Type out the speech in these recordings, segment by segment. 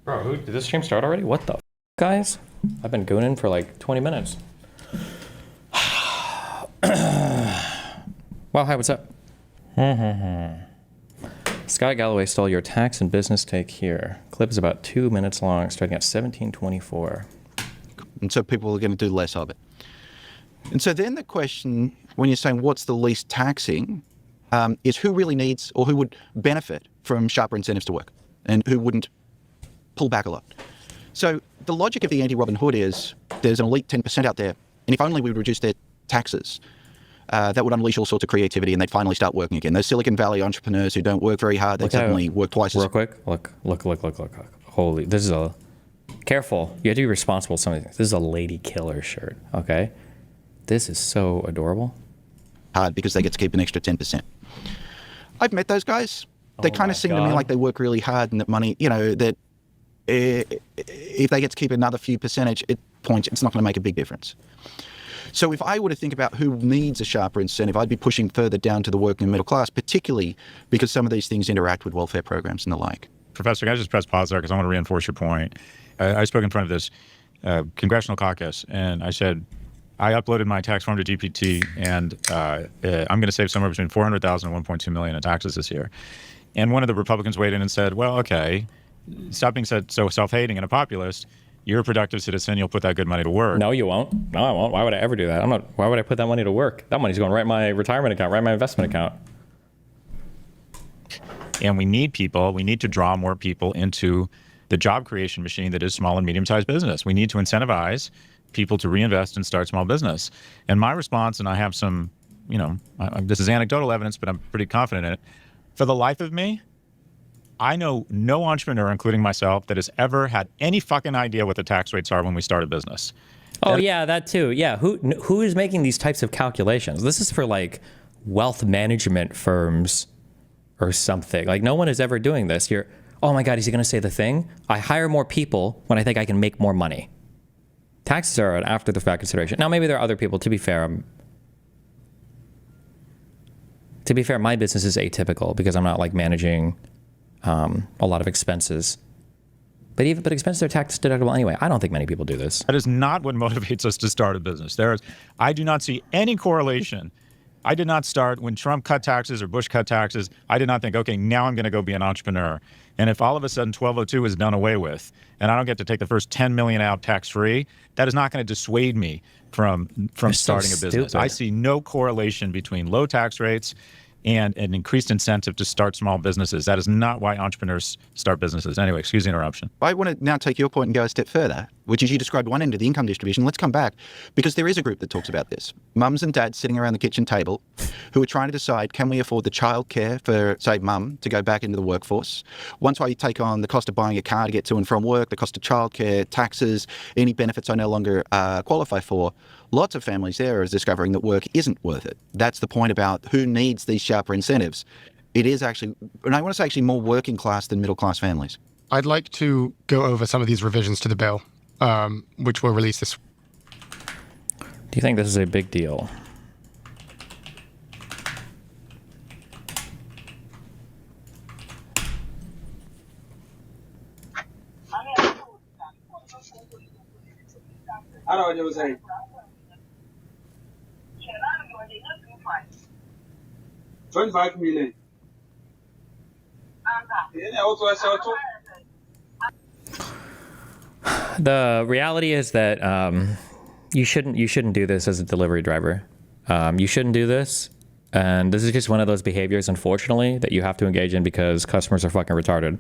Bro, did this stream start already? What the guys? I've been gooning for like 20 minutes. Well, hi, what's up? Scott Galloway stole your tax and business take here. Clip is about 2 minutes long, starting at 17:24. And so people are going to do less of it. And so then the question, when you're saying what's the least taxing, is who really needs or who would benefit from sharper incentives to work and who wouldn't pull back a lot. So the logic of the anti-Robin Hood is there's an elite 10% out there, and if only we would reduce their taxes, that would unleash all sorts of creativity and they'd finally start working again. Those Silicon Valley entrepreneurs who don't work very hard, they suddenly work twice as real quick. Look. Holy, this is a, careful. You have to be responsible for some of these things. This is a lady killer shirt, okay? This is so adorable. hard because they get to keep an extra 10%. I've met those guys. They kind of seem to me like they work really hard and that money, you know, that if they get to keep another few percentage points, it's not going to make a big difference. So if I were to think about who needs a sharper incentive, I'd be pushing further down to the working and middle class, particularly because some of these things interact with welfare programs and the like. Professor, can I just press pause there because I want to reinforce your point. I spoke in front of this congressional caucus, and I said, I uploaded my tax form to GPT, and I'm going to save somewhere between $400,000 and $1.2 million in taxes this year. And one of the Republicans weighed in and said, well, okay, stop being so self-hating and a populist. You're a productive citizen. You'll put that good money to work. No, you won't. No, I won't. Why would I ever do that? Why would I put that money to work? That money's going right in my retirement account, right in my investment account. And we need people. We need to draw more people into the job creation machine that is small and medium-sized business. We need to incentivize people to reinvest and start small business. And my response, and I have some, you know, this is anecdotal evidence, but I'm pretty confident in it. For the life of me, I know no entrepreneur, including myself, that has ever had any fucking idea what the tax rates are when we start a business. Oh, yeah, that too. Yeah, who is making these types of calculations? This is for like wealth management firms or something. Like no one is ever doing this. You're, oh my God, is he going to say the thing? I hire more people when I think I can make more money. Taxes are an after the fact consideration. Now, maybe there are other people. To be fair, my business is atypical because I'm not like managing a lot of expenses. But expenses are tax deductible anyway. I don't think many people do this. That is not what motivates us to start a business. I do not see any correlation. I did not start when Trump cut taxes or Bush cut taxes. I did not think, okay, now I'm going to go be an entrepreneur. And if all of a sudden 1202 is done away with, and I don't get to take the first 10 million out tax-free, that is not going to dissuade me from starting a business. I see no correlation between low tax rates and an increased incentive to start small businesses. That is not why entrepreneurs start businesses. Anyway, excuse the interruption. I want to now take your point and go a step further, which is you described one end of the income distribution. Let's come back, because there is a group that talks about this. Mums and dads sitting around the kitchen table who are trying to decide, can we afford the childcare for, say, mum to go back into the workforce? Once I take on the cost of buying a car to get to and from work, the cost of childcare, taxes, any benefits I no longer qualify for, lots of families there are discovering that work isn't worth it. That's the point about who needs these sharper incentives. It is actually, and I want to say actually more working class than middle class families. I'd like to go over some of these revisions to the bill, which were released this. Do you think this is a big deal? $25 million. The reality is that you shouldn't do this as a delivery driver. You shouldn't do this, and this is just one of those behaviors, unfortunately, that you have to engage in because customers are fucking retarded.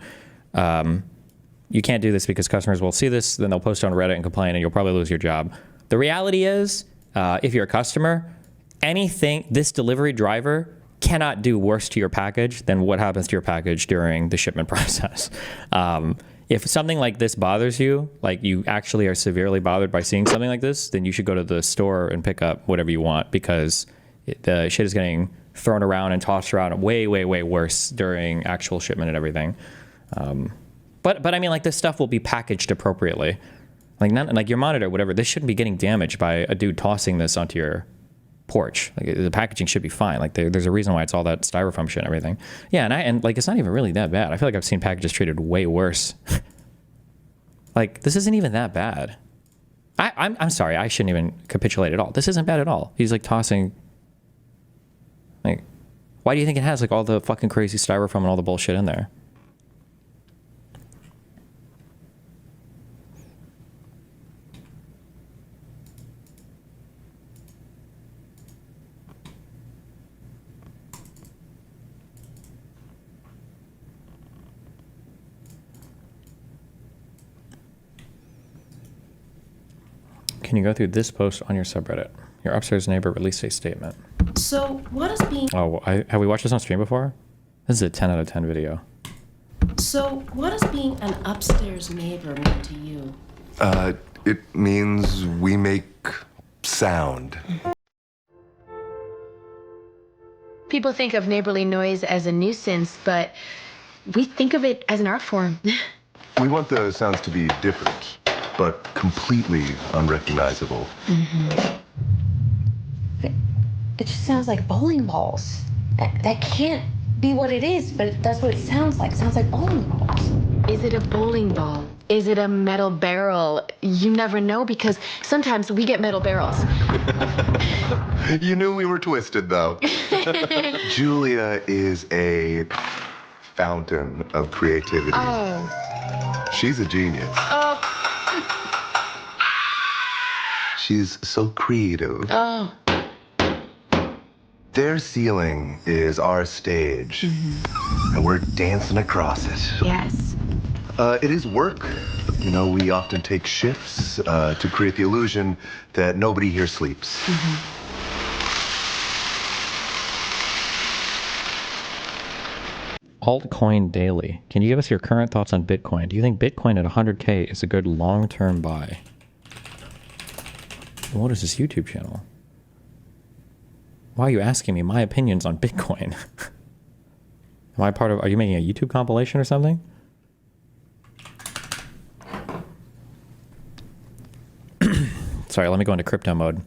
You can't do this because customers will see this, then they'll post on Reddit and complain, and you'll probably lose your job. The reality is, if you're a customer, this delivery driver cannot do worse to your package than what happens to your package during the shipment process. If something like this bothers you, like you actually are severely bothered by seeing something like this, then you should go to the store and pick up whatever you want, because the shit is getting thrown around and tossed around way, way, way worse during actual shipment and everything. But I mean, like, this stuff will be packaged appropriately. Like your monitor, whatever, this shouldn't be getting damaged by a dude tossing this onto your porch. Like, the packaging should be fine. Like there's a reason why it's all that styrofoam shit and everything. Yeah, and like it's not even really that bad. I feel like I've seen packages treated way worse. Like, this isn't even that bad. I'm sorry, I shouldn't even capitulate at all. This isn't bad at all. He's like tossing, like, why do you think it has like all the fucking crazy styrofoam and all the bullshit in there? Can you go through this post on your subreddit? Your upstairs neighbor released a statement. So, what is being... Oh, have we watched this on stream before? This is a 10 out of 10 video. So, what does being an upstairs neighbor mean to you? It means we make sound. People think of neighborly noise as a nuisance, but we think of it as an art form. We want the sounds to be different, but completely unrecognizable. It just sounds like bowling balls. That can't be what it is, but that's what it sounds like. It sounds like bowling balls. Is it a bowling ball? Is it a metal barrel? You never know, because sometimes we get metal barrels. You knew we were twisted, though. Julia is a fountain of creativity. Oh. She's a genius. Oh. She's so creative. Oh. Their ceiling is our stage, and we're dancing across it. Yes. It is work. You know, we often take shifts to create the illusion that nobody here sleeps. Altcoin Daily. Can you give us your current thoughts on Bitcoin? Do you think Bitcoin at 100K is a good long-term buy? What is this YouTube channel? Why are you asking me my opinions on Bitcoin? Am I part of, are you making a YouTube compilation or something? Sorry, let me go into crypto mode.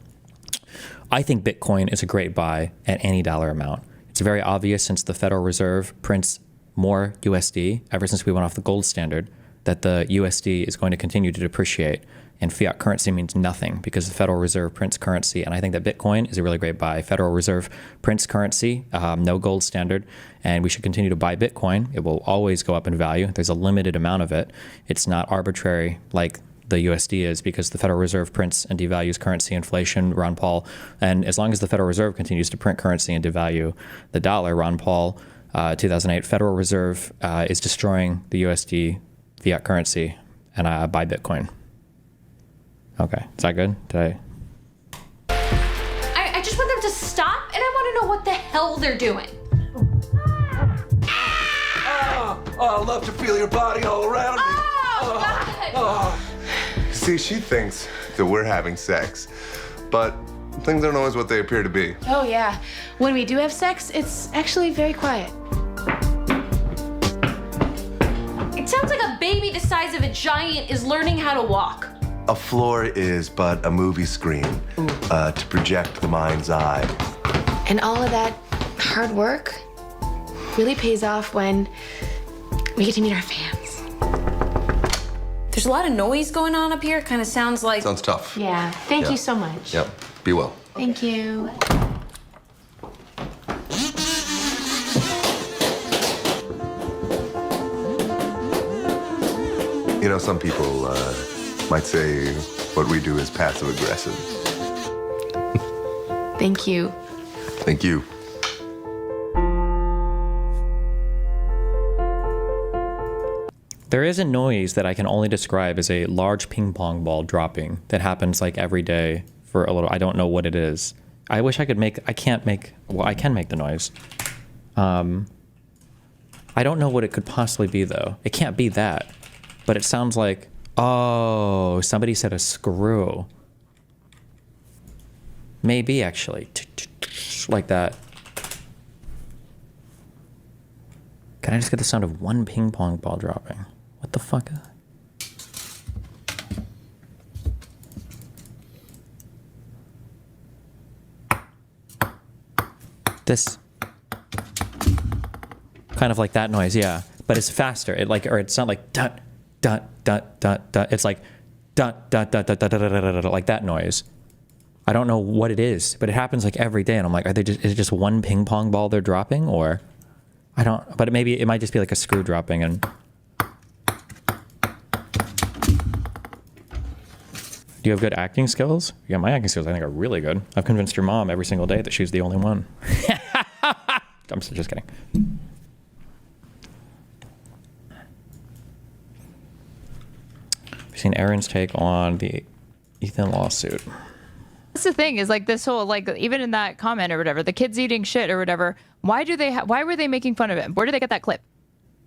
I think Bitcoin is a great buy at any dollar amount. It's very obvious since the Federal Reserve prints more USD ever since we went off the gold standard that the USD is going to continue to depreciate, and fiat currency means nothing because the Federal Reserve prints currency. And I think that Bitcoin is a really great buy. Federal Reserve prints currency, no gold standard, and we should continue to buy Bitcoin. It will always go up in value. There's a limited amount of it. It's not arbitrary like the USD is because the Federal Reserve prints and devalues currency, inflation, Ron Paul. And as long as the Federal Reserve continues to print currency and devalue the dollar, Ron Paul, 2008, Federal Reserve is destroying the USD fiat currency, and I buy Bitcoin. Okay, is that good? Did I just want them to stop, and I want to know what the hell they're doing. Oh, I love to feel your body all around me. Oh, God. See, she thinks that we're having sex, but things aren't always what they appear to be. Oh, yeah. When we do have sex, it's actually very quiet. It sounds like a baby the size of a giant is learning how to walk. A floor is but a movie screen to project the mind's eye. And all of that hard work really pays off when we get to meet our fans. There's a lot of noise going on up here. Kind of sounds like... Sounds tough. Yeah, thank Yeah. you so much. Yep. Be well. Thank you. You know, some people might say what we do is passive aggressive. Thank you. Thank you. There is a noise that I can only describe as a large ping pong ball dropping that happens like every day for a little. I don't know what it is. I wish I could make. I can't make. Well, I can make the noise. I don't know what it could possibly be though. It can't be that, but it sounds like, oh, somebody said a screw. Maybe actually, like that. Can I just get the sound of one ping pong ball dropping? What the fuck? This. Kind of like that noise, yeah. But it's faster. It like, or it's not like dun, dun, dun, dun, dun. It's like dun, dun, dun, dun, dun, dun, dun, dun, dun, dun, like that noise. I don't know what it is, but it happens like every day. And I'm like, is it just one ping pong ball they're dropping? Or I don't, but it might just be like a screw dropping. And do you have good acting skills? Yeah, my acting skills I think are really good. I've convinced your mom every single day that she's the only one. I'm just kidding. I've seen Aaron's take on the Ethan lawsuit. That's the thing is like this whole, like even in that comment or whatever, the kids eating shit or whatever. Why were they making fun of him? Where did they get that clip?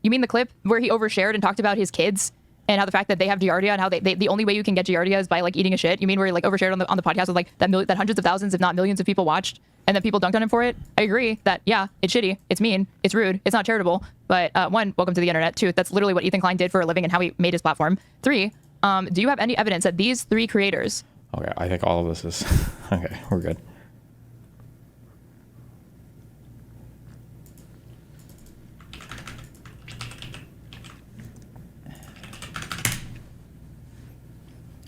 You mean the clip where he overshared and talked about his kids and how the fact that they have giardia and how the only way you can get giardia is by like eating a shit? You mean where he like overshared on the podcast with like that hundreds of thousands, if not millions of people watched, and then people dunked on him for it? I agree that, yeah, it's shitty, it's mean, it's rude, it's not charitable. But one, welcome to the internet. Two, that's literally what Ethan Klein did for a living and how he made his platform. Three, do you have any evidence that these three creators... Okay, I think all of this is... Okay, we're good.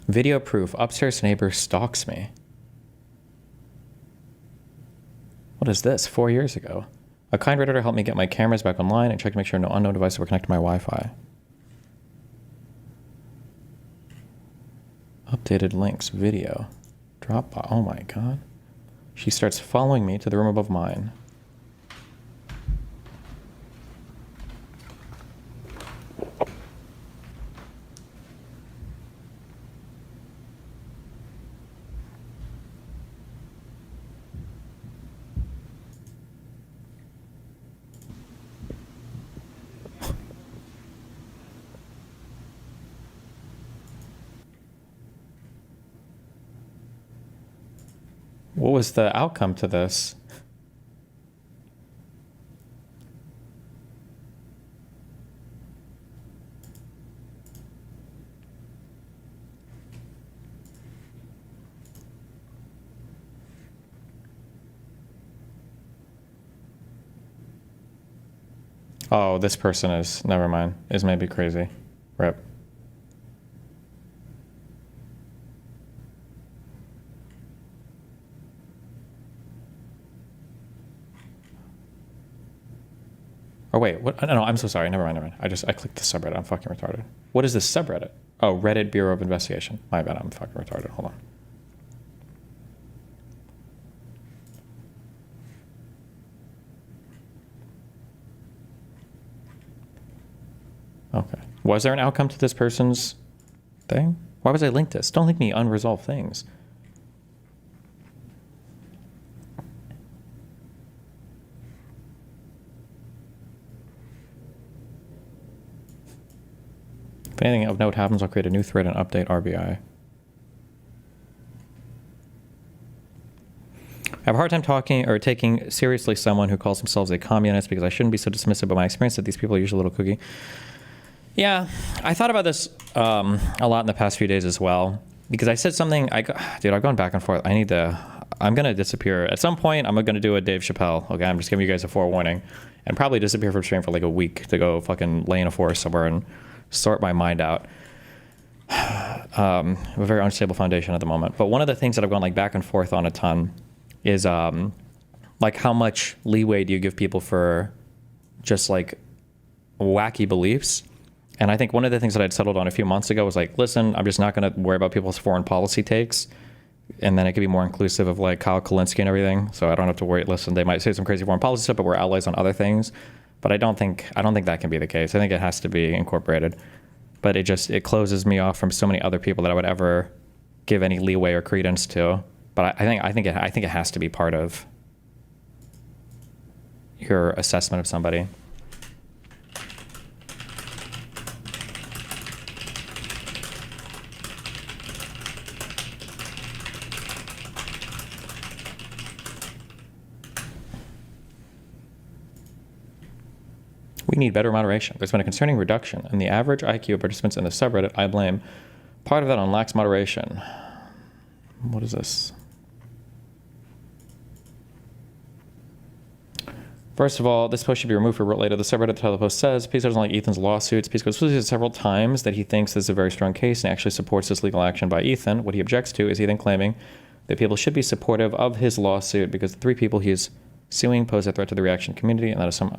Video proof. Upstairs neighbor stalks me. What is this? 4 years ago. A kind Redditor helped me get my cameras back online and check to make sure no unknown devices were connected to my Wi-Fi. Updated links. Video. Dropbox. Oh my god. She starts following me to the room above mine. What was the outcome to this? Oh, this person is, never mind, is maybe crazy. Rip. Oh wait, what? No, I'm so sorry. Never mind. I clicked the subreddit. I'm fucking retarded. What is this subreddit? Oh, Reddit Bureau of Investigation. My bad. I'm fucking retarded. Hold on. Okay. Was there an outcome to this person's thing? Why was I linked this? Don't link me unresolved things. If anything of note happens, I'll create a new thread and update RBI. I have a hard time talking or taking seriously someone who calls themselves a communist because I shouldn't be so dismissive of my experience that these people are usually a little kooky. Yeah, I thought about this a lot in the past few days as well because I said something. Dude, I've gone back and forth. I'm gonna disappear at some point. I'm gonna do a Dave Chappelle. Okay, I'm just giving you guys a forewarning, and probably disappear from stream for like a week to go fucking lay in a forest somewhere and sort my mind out. A very unstable foundation at the moment. But one of the things that I've gone like back and forth on a ton is like how much leeway do you give people for just like wacky beliefs? And I think one of the things that I'd settled on a few months ago was like, listen, I'm just not going to worry about people's foreign policy takes. And then it could be more inclusive of like Kyle Kulinski and everything. So I don't have to worry. Listen, they might say some crazy foreign policy stuff, but we're allies on other things. But I don't think that can be the case. I think it has to be incorporated. But it closes me off from so many other people that I would ever give any leeway or credence to. But I think it has to be part of your assessment of somebody. We need better moderation. There's been a concerning reduction in the average IQ of participants in the subreddit. I blame part of that on lax moderation. What is this? First of all, this post should be removed for related. The subreddit title of the post says, Peace doesn't like Ethan's lawsuits. Peace goes through several times that he thinks this is a very strong case and actually supports this legal action by Ethan. What he objects to is Ethan claiming that people should be supportive of his lawsuit because the 3 people he is suing pose a threat to the reaction community, and that is some...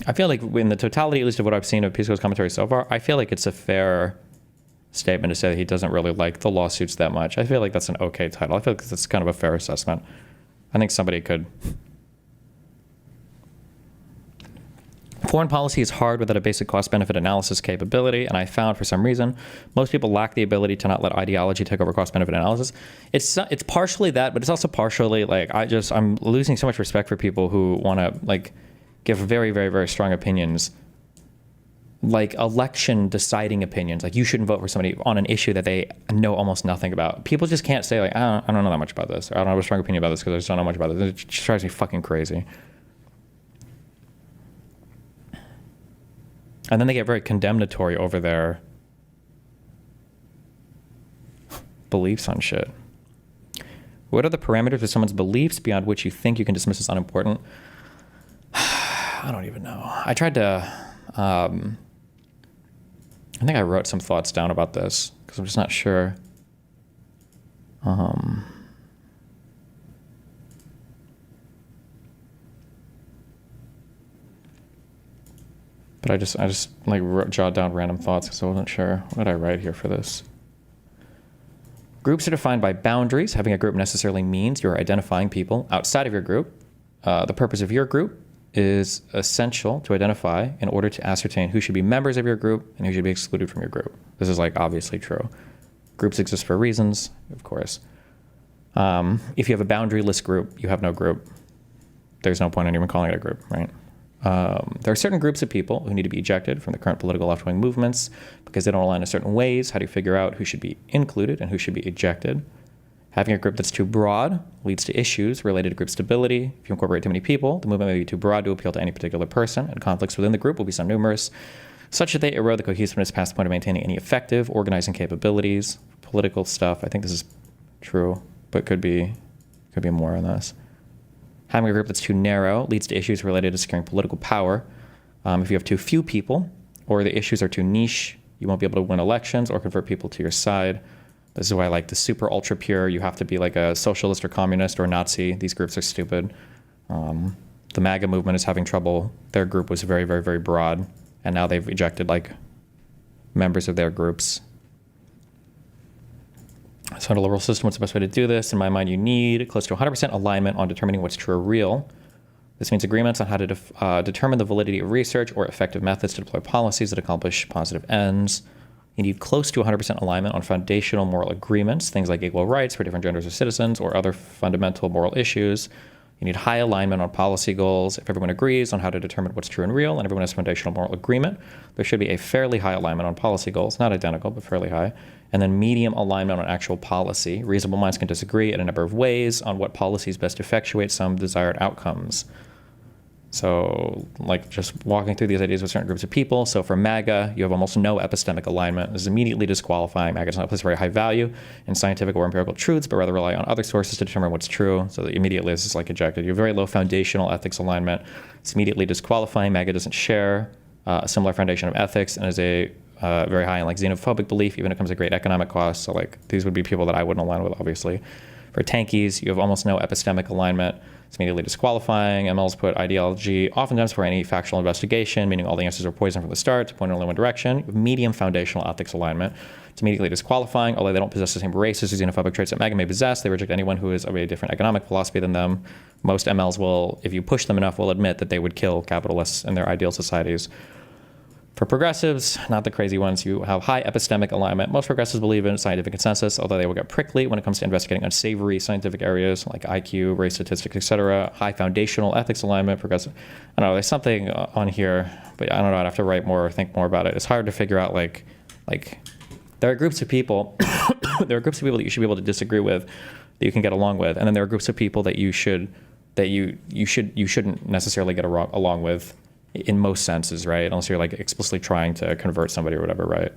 I feel like in the totality, at least of what I've seen of Pisco's commentary so far, I feel like it's a fair statement to say that he doesn't really like the lawsuits that much. I feel like that's an okay title. I feel like that's kind of a fair assessment. I think somebody could... Foreign policy is hard without a basic cost-benefit analysis capability, and I found for some reason most people lack the ability to not let ideology take over cost-benefit analysis. It's partially that, but it's also partially like I'm losing so much respect for people who want to like give very, very, very strong opinions, like election deciding opinions. Like you shouldn't vote for somebody on an issue that they know almost nothing about. People just can't say like, I don't know that much about this, or I don't have a strong opinion about this because I just don't know much about this. It just drives me fucking crazy. And then they get very condemnatory over their beliefs on shit. What are the parameters of someone's beliefs beyond which you think you can dismiss as unimportant? I don't even know. I tried to... I think I wrote some thoughts down about this because I'm just not sure. But I just like jot down random thoughts because I wasn't sure. What did I write here for this? Groups are defined by boundaries. Having a group necessarily means you're identifying people outside of your group. The purpose of your group is essential to identify in order to ascertain who should be members of your group and who should be excluded from your group. This is like obviously true. Groups exist for reasons, of course. If you have a boundaryless group, you have no group. There's no point in even calling it a group, right? There are certain groups of people who need to be ejected from the current political left-wing movements because they don't align in certain ways. How do you figure out who should be included and who should be ejected? Having a group that's too broad leads to issues related to group stability. If you incorporate too many people, the movement may be too broad to appeal to any particular person, and conflicts within the group will be so numerous, such that they erode the cohesiveness past the point of maintaining any effective organizing capabilities. Political stuff, I think this is true, but could be more on this. Having a group that's too narrow leads to issues related to securing political power. If you have too few people, or the issues are too niche, you won't be able to win elections or convert people to your side. This is why I like the super ultra pure. You have to be like a socialist or communist or Nazi. These groups are stupid. The MAGA movement is having trouble. Their group was very, very, very broad, and now they've ejected like members of their groups. So in a liberal system, what's the best way to do this? In my mind, you need close to 100% alignment on determining what's true or real. This means agreements on how to determine the validity of research or effective methods to deploy policies that accomplish positive ends. You need close to 100% alignment on foundational moral agreements, things like equal rights for different genders of citizens or other fundamental moral issues. You need high alignment on policy goals. If everyone agrees on how to determine what's true and real and everyone has foundational moral agreement, there should be a fairly high alignment on policy goals, not identical, but fairly high. And then medium alignment on actual policy. Reasonable minds can disagree in a number of ways on what policies best effectuate some desired outcomes. So, like, just walking through these ideas with certain groups of people. So for MAGA, you have almost no epistemic alignment. This is immediately disqualifying. MAGA does not place very high value in scientific or empirical truths, but rather rely on other sources to determine what's true. So immediately this is like ejected. You have very low foundational ethics alignment. It's immediately disqualifying. MAGA doesn't share a similar foundation of ethics and is a very high in like xenophobic belief, even when it comes to great economic costs. So like these would be people that I wouldn't align with, obviously. For tankies, you have almost no epistemic alignment. It's immediately disqualifying. MLs put ideology oftentimes for any factual investigation, meaning all the answers are poisoned from the start to point in only one direction. Medium foundational ethics alignment. It's immediately disqualifying, although they don't possess the same racist or xenophobic traits that MAGA may possess. They reject anyone who is of a different economic philosophy than them. Most MLs will, if you push them enough, will admit that they would kill capitalists in their ideal societies. For progressives, not the crazy ones, you have high epistemic alignment. Most progressives believe in scientific consensus, although they will get prickly when it comes to investigating unsavory scientific areas like IQ, race statistics, etc. High foundational ethics alignment. Progressive, I don't know, there's something on here, but I don't know, I'd have to write more or think more about it. It's hard to figure out like there are groups of people that you should be able to disagree with, that you can get along with, and then there are groups of people that you shouldn't necessarily get along with in most senses, right? Unless you're like explicitly trying to convert somebody or whatever, right?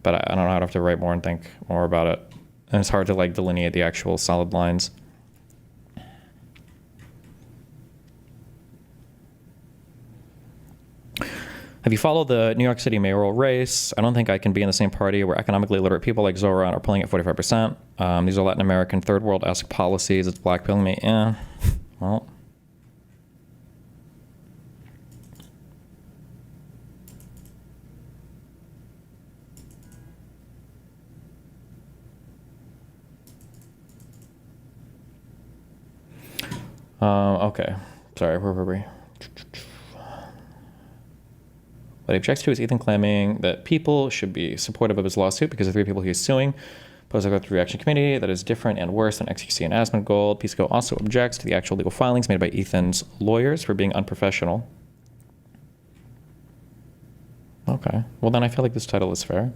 But I don't know, I'd have to write more and think more about it. And it's hard to like delineate the actual solid lines. Have you followed the New York City mayoral race? I don't think I can be in the same party where economically literate people like Zoran are polling at 45%. These are Latin American third world-esque policies. It's blackpilling me. Yeah. Well. Okay. Sorry, where were we? What he objects to is Ethan claiming that people should be supportive of his lawsuit because the 3 people he is suing pose a growth reaction committee that is different and worse than XQC and Asmongold. Pisco also objects to the actual legal filings made by Ethan's lawyers for being unprofessional. Okay. Well, then I feel like this title is fair.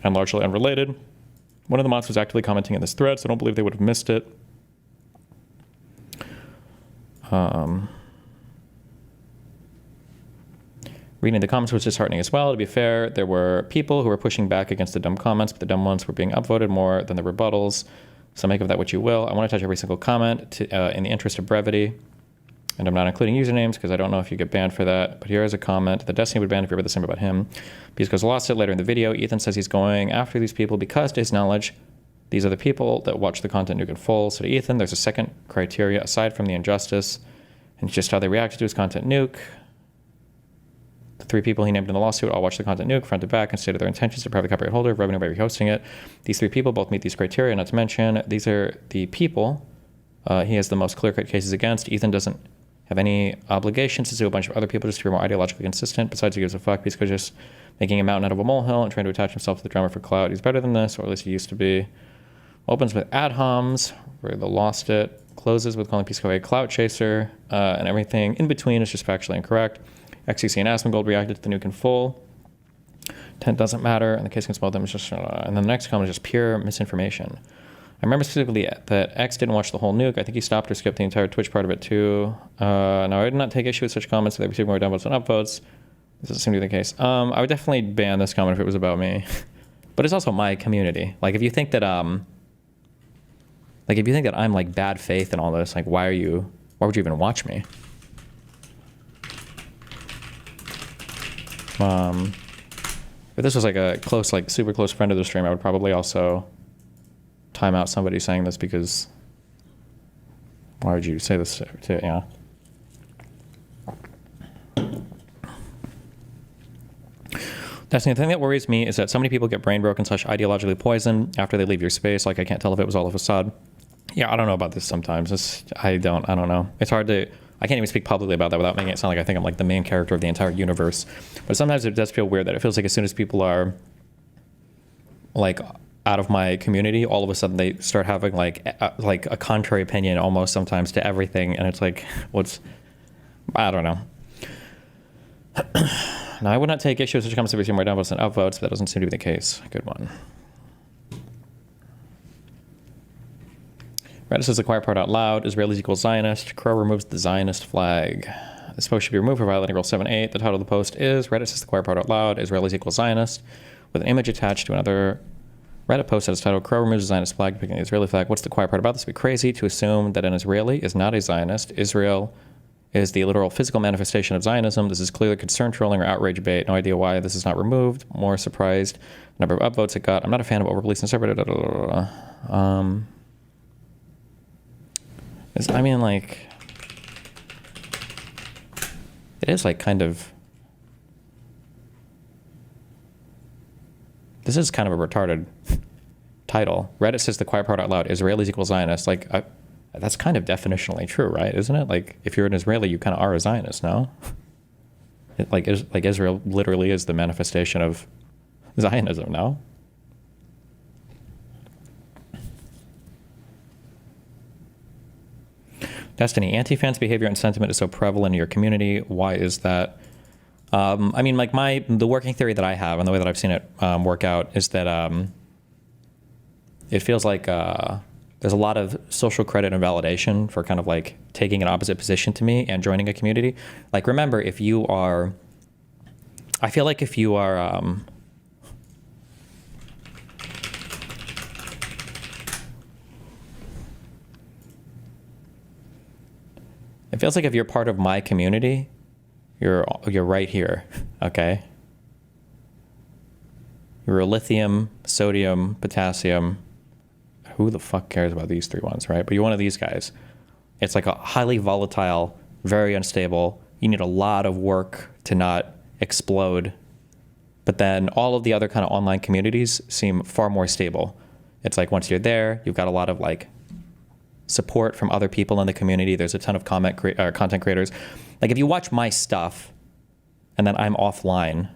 And largely unrelated. One of the mods was actively commenting in this thread, so I don't believe they would have missed it. Reading the comments was disheartening as well. To be fair, there were people who were pushing back against the dumb comments, but the dumb ones were being upvoted more than the rebuttals. So make of that what you will. I want to touch every single comment in the interest of brevity. And I'm not including usernames because I don't know if you get banned for that. But here is a comment that Destiny would ban if you read the same about him. Pisco's lost it later in the video. Ethan says he's going after these people because, to his knowledge, these are the people that watch the content nuke in full. So to Ethan, there's a second criteria aside from the injustice, and it's just how they reacted to his content nuke. The 3 people he named in the lawsuit all watched the content nuke front to back and stated their intentions to deprive the copyright holder of revenue by rehosting it. These 3 people both meet these criteria, not to mention, these are the people he has the most clear-cut cases against. Ethan doesn't have any obligations to sue a bunch of other people just to be more ideologically consistent. Besides, he gives a fuck. Pisco's just making a mountain out of a molehill and trying to attach himself to the drama for clout. He's better than this, or at least he used to be. Opens with ad homs, where they lost it. Closes with calling Pisco a clout chaser, and everything in between is just factually incorrect. XCC and Asmongold reacted to the nuke in full. Intent doesn't matter, and the case against both of them is just, and then the next comment is just pure misinformation. I remember specifically that X didn't watch the whole nuke. I think he stopped or skipped the entire Twitch part of it too. Now, I did not take issue with such comments that they received more downvotes than upvotes. This doesn't seem to be the case. I would definitely ban this comment if it was about me. But it's also my community. Like, if you think that, I'm like bad faith in all this, like, why would you even watch me? If this was like a close, like super close friend of the stream, I would probably also time out somebody saying this because why would you say this to, yeah. Destiny, the thing that worries me is that so many people get brain broken / ideologically poisoned after they leave your space. Like, I can't tell if it was all a facade. Yeah, I don't know about this sometimes. I don't know. It's hard to, I can't even speak publicly about that without making it sound like I think I'm like the main character of the entire universe. But sometimes it does feel weird that it feels like as soon as people are like out of my community, all of a sudden they start having like a contrary opinion almost sometimes to everything. And it's like, I don't know. Now, I would not take issue with such comments if we see more downvotes than upvotes, but that doesn't seem to be the case. Good one. Reddit says the quiet part out loud. Israelis equals Zionist. Crow removes the Zionist flag. This post should be removed for violating Rule 7.8. The title of the post is Reddit says the quiet part out loud. Israelis equals Zionist, with an image attached to another Reddit post that is titled Crow removes the Zionist flag, picking the Israeli flag. What's the quiet part about this? It'd be crazy to assume that an Israeli is not a Zionist. Israel is the literal physical manifestation of Zionism. This is clearly concern trolling or outrage bait. No idea why this is not removed. More surprised. Number of upvotes it got. I'm not a fan of over-policing server. I mean, like, it is like kind of, this is kind of a retarded title. Reddit says the quiet part out loud, Israelis equals Zionist. Like, that's kind of definitionally true, right? Isn't it? Like, if you're an Israeli, you kind of are a Zionist, no? Like Israel literally is the manifestation of Zionism, no? Destiny, anti-fans behavior and sentiment is so prevalent in your community. Why is that? I mean, like the working theory that I have and the way that I've seen it work out is that it feels like there's a lot of social credit and validation for kind of like taking an opposite position to me and joining a community. Like, remember, if you are, I feel like if you are, it feels like if you're part of my community, You're right here, okay? You're a lithium, sodium, potassium. Who the fuck cares about these 3 ones, right? But you're one of these guys. It's like a highly volatile, very unstable. You need a lot of work to not explode. But then all of the other kind of online communities seem far more stable. It's like once you're there, you've got a lot of like support from other people in the community. There's a ton of content creators. Like if you watch my stuff and then I'm offline,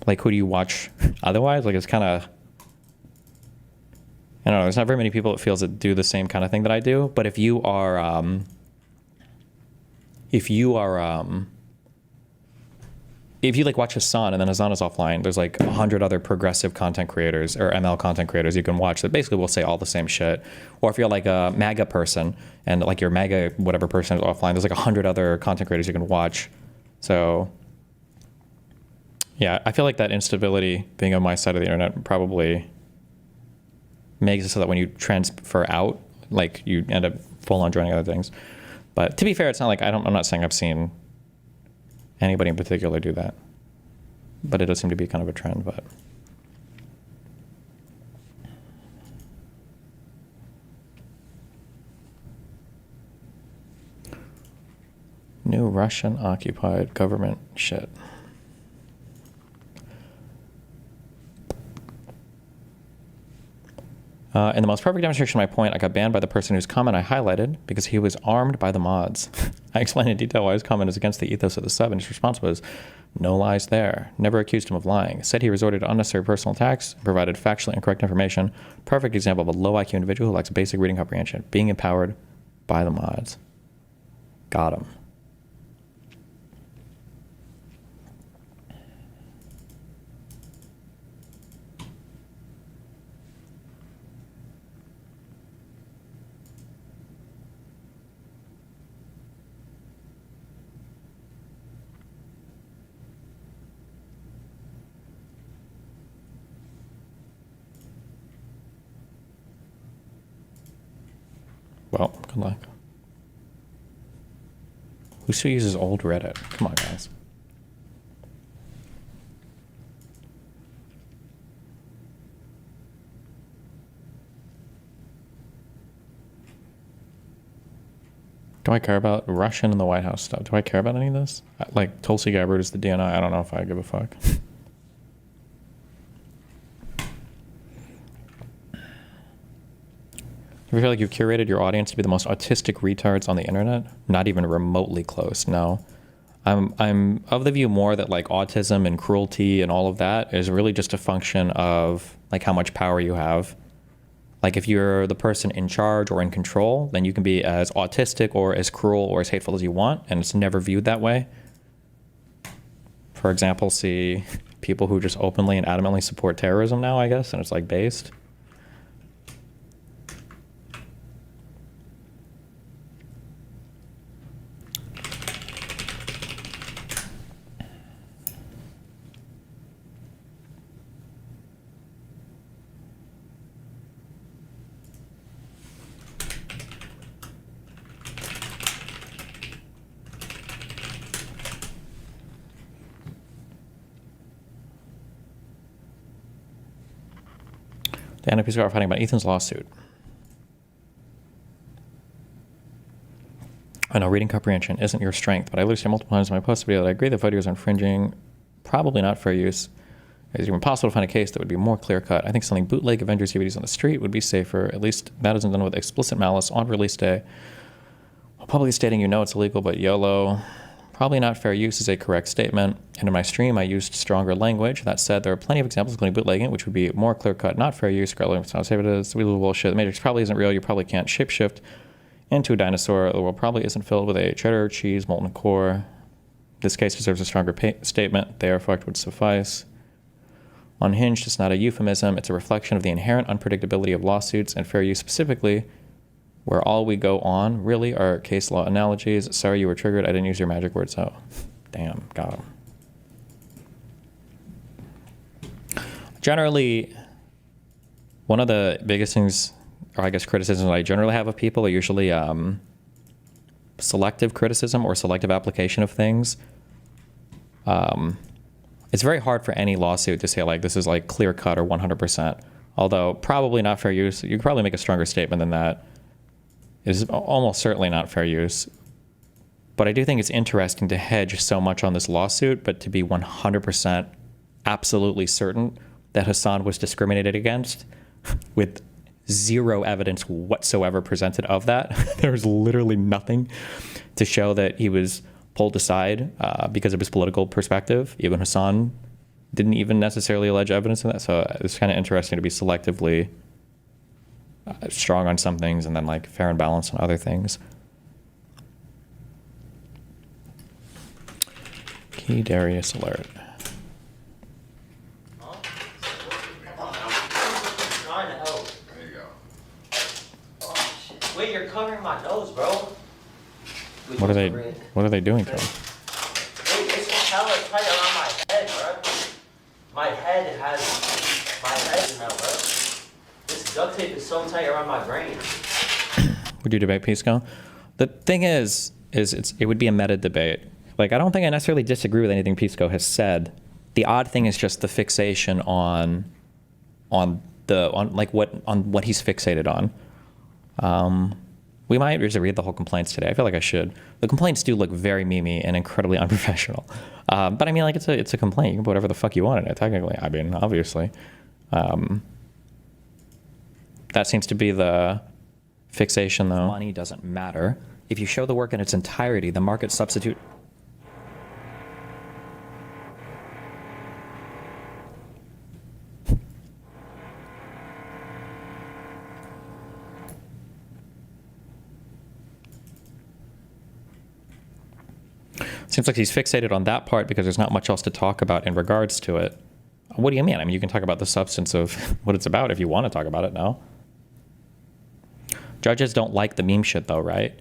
like who do you watch otherwise? Like it's kind of, I don't know, there's not very many people it feels that do the same kind of thing that I do. But if you like watch Hassan and then Hassan is offline, there's like 100 other progressive content creators or ML content creators you can watch that basically will say all the same shit. Or if you're like a MAGA person and like your MAGA whatever person is offline, there's like 100 other content creators you can watch. So yeah, I feel like that instability being on my side of the internet probably makes it so that when you transfer out, like you end up full on joining other things. But to be fair, it's not like I'm not saying I've seen anybody in particular do that, but it does seem to be kind of a trend. But new Russian occupied government shit. In the most perfect demonstration of my point, I got banned by the person whose comment I highlighted because he was armed by the mods. I explained in detail why his comment is against the ethos of the sub, and his response was, no lies there. Never accused him of lying. Said he resorted to unnecessary personal attacks, and provided factually incorrect information. Perfect example of a low IQ individual who lacks basic reading comprehension, being empowered by the mods. Got him. Well, good luck. Who still uses old Reddit? Come on, guys. Do I care about Russian and the White House stuff? Do I care about any of this? Like, Tulsi Gabbard is the DNI. I don't know if I give a fuck. Do you feel like you've curated your audience to be the most autistic retards on the internet? Not even remotely close, no. I'm of the view more that like autism and cruelty and all of that is really just a function of like how much power you have. Like if you're the person in charge or in control, then you can be as autistic or as cruel or as hateful as you want, and it's never viewed that way. For example, see people who just openly and adamantly support terrorism now, I guess, and it's like based. The NFPs are fighting about Ethan's lawsuit. I know reading comprehension isn't your strength, but I literally said multiple times in my post video that I agree that videos are infringing, probably not fair use. It's even possible to find a case that would be more clear-cut. I think selling bootleg Avengers DVDs on the street would be safer. At least that isn't done with explicit malice on release day. While publicly stating you know it's illegal, but YOLO. Probably not fair use is a correct statement. And in my stream, I used stronger language. That said, there are plenty of examples, including bootlegging, which would be more clear-cut, not fair use. It's not safe it is. We lose bullshit. The Matrix probably isn't real. You probably can't shapeshift into a dinosaur. The world probably isn't filled with a cheddar, cheese, molten core. This case deserves a stronger statement. They are fucked would suffice. Unhinged is not a euphemism. It's a reflection of the inherent unpredictability of lawsuits and fair use specifically, where all we go on really are case law analogies. Sorry you were triggered. I didn't use your magic words. Oh, damn, got him. Generally, one of the biggest things, or I guess criticisms I generally have of people are usually selective criticism or selective application of things, it's very hard for any lawsuit to say like this is like clear cut or 100%. Although probably not fair use. You could probably make a stronger statement than that. It is almost certainly not fair use. But I do think it's interesting to hedge so much on this lawsuit, but to be 100% absolutely certain that Hassan was discriminated against with zero evidence whatsoever presented of that. There's literally nothing to show that he was pulled aside because of his political perspective. Even Hassan didn't even necessarily allege evidence of that. So it's kind of interesting to be selectively strong on some things and then like fair and balanced on other things. Key Darius alert. Wait, you're covering my nose, bro. What are they doing to him? Wait, it's hella tight around my head, bro. My head is now, bro. This duct tape is so tight around my brain. Would you debate Pisco? The thing is it would be a meta debate. Like, I don't think I necessarily disagree with anything Pisco has said. The odd thing is just the fixation on what he's fixated on. We might just read the whole complaints today. I feel like I should. The complaints do look very memey and incredibly unprofessional. But I mean, like, it's a complaint. You can put whatever the fuck you want in it, technically. I mean, obviously. That seems to be the fixation, though. Money doesn't matter. If you show the work in its entirety, the market substitute... Seems like he's fixated on that part because there's not much else to talk about in regards to it. What do you mean? I mean, you can talk about the substance of what it's about if you want to talk about it now. Judges don't like the meme shit, though, right?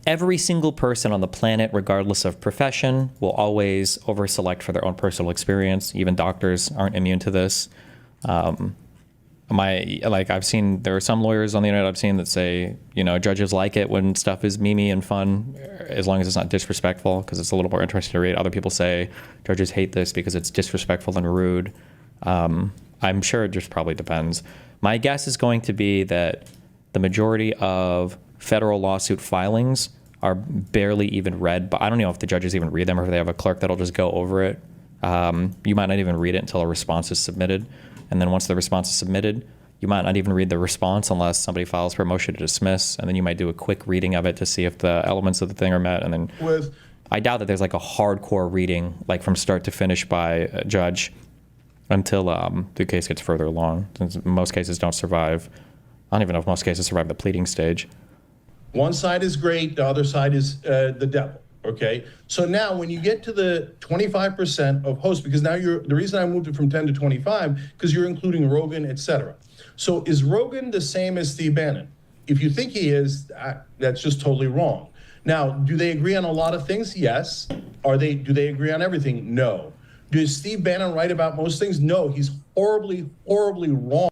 Every single person on the planet, regardless of profession, will always over-select for their own personal experience. Even doctors aren't immune to this. I've seen, there are some lawyers on the internet I've seen that say, you know, judges like it when stuff is memey and fun, as long as it's not disrespectful, because it's a little more interesting to read. Other people say judges hate this because it's disrespectful and rude. I'm sure it just probably depends. My guess is going to be that the majority of federal lawsuit filings are barely even read, but I don't know if the judges even read them or if they have a clerk that'll just go over it. You might not even read it until a response is submitted. And then once the response is submitted, you might not even read the response unless somebody files for a motion to dismiss. And then you might do a quick reading of it to see if the elements of the thing are met. And then I doubt that there's like a hardcore reading, like from start to finish by a judge until the case gets further along. Since most cases don't survive. I don't even know if most cases survive the pleading stage. One side is great, the other side is the devil. Okay, so now when you get to the 25% of hosts, because now the reason I moved it from 10 to 25, because you're including Rogan, etc. So is Rogan the same as Steve Bannon? If you think he is, that's just totally wrong. Now, do they agree on a lot of things? Yes. Do they agree on everything? No. Does Steve Bannon write about most things? No, he's horribly, horribly wrong.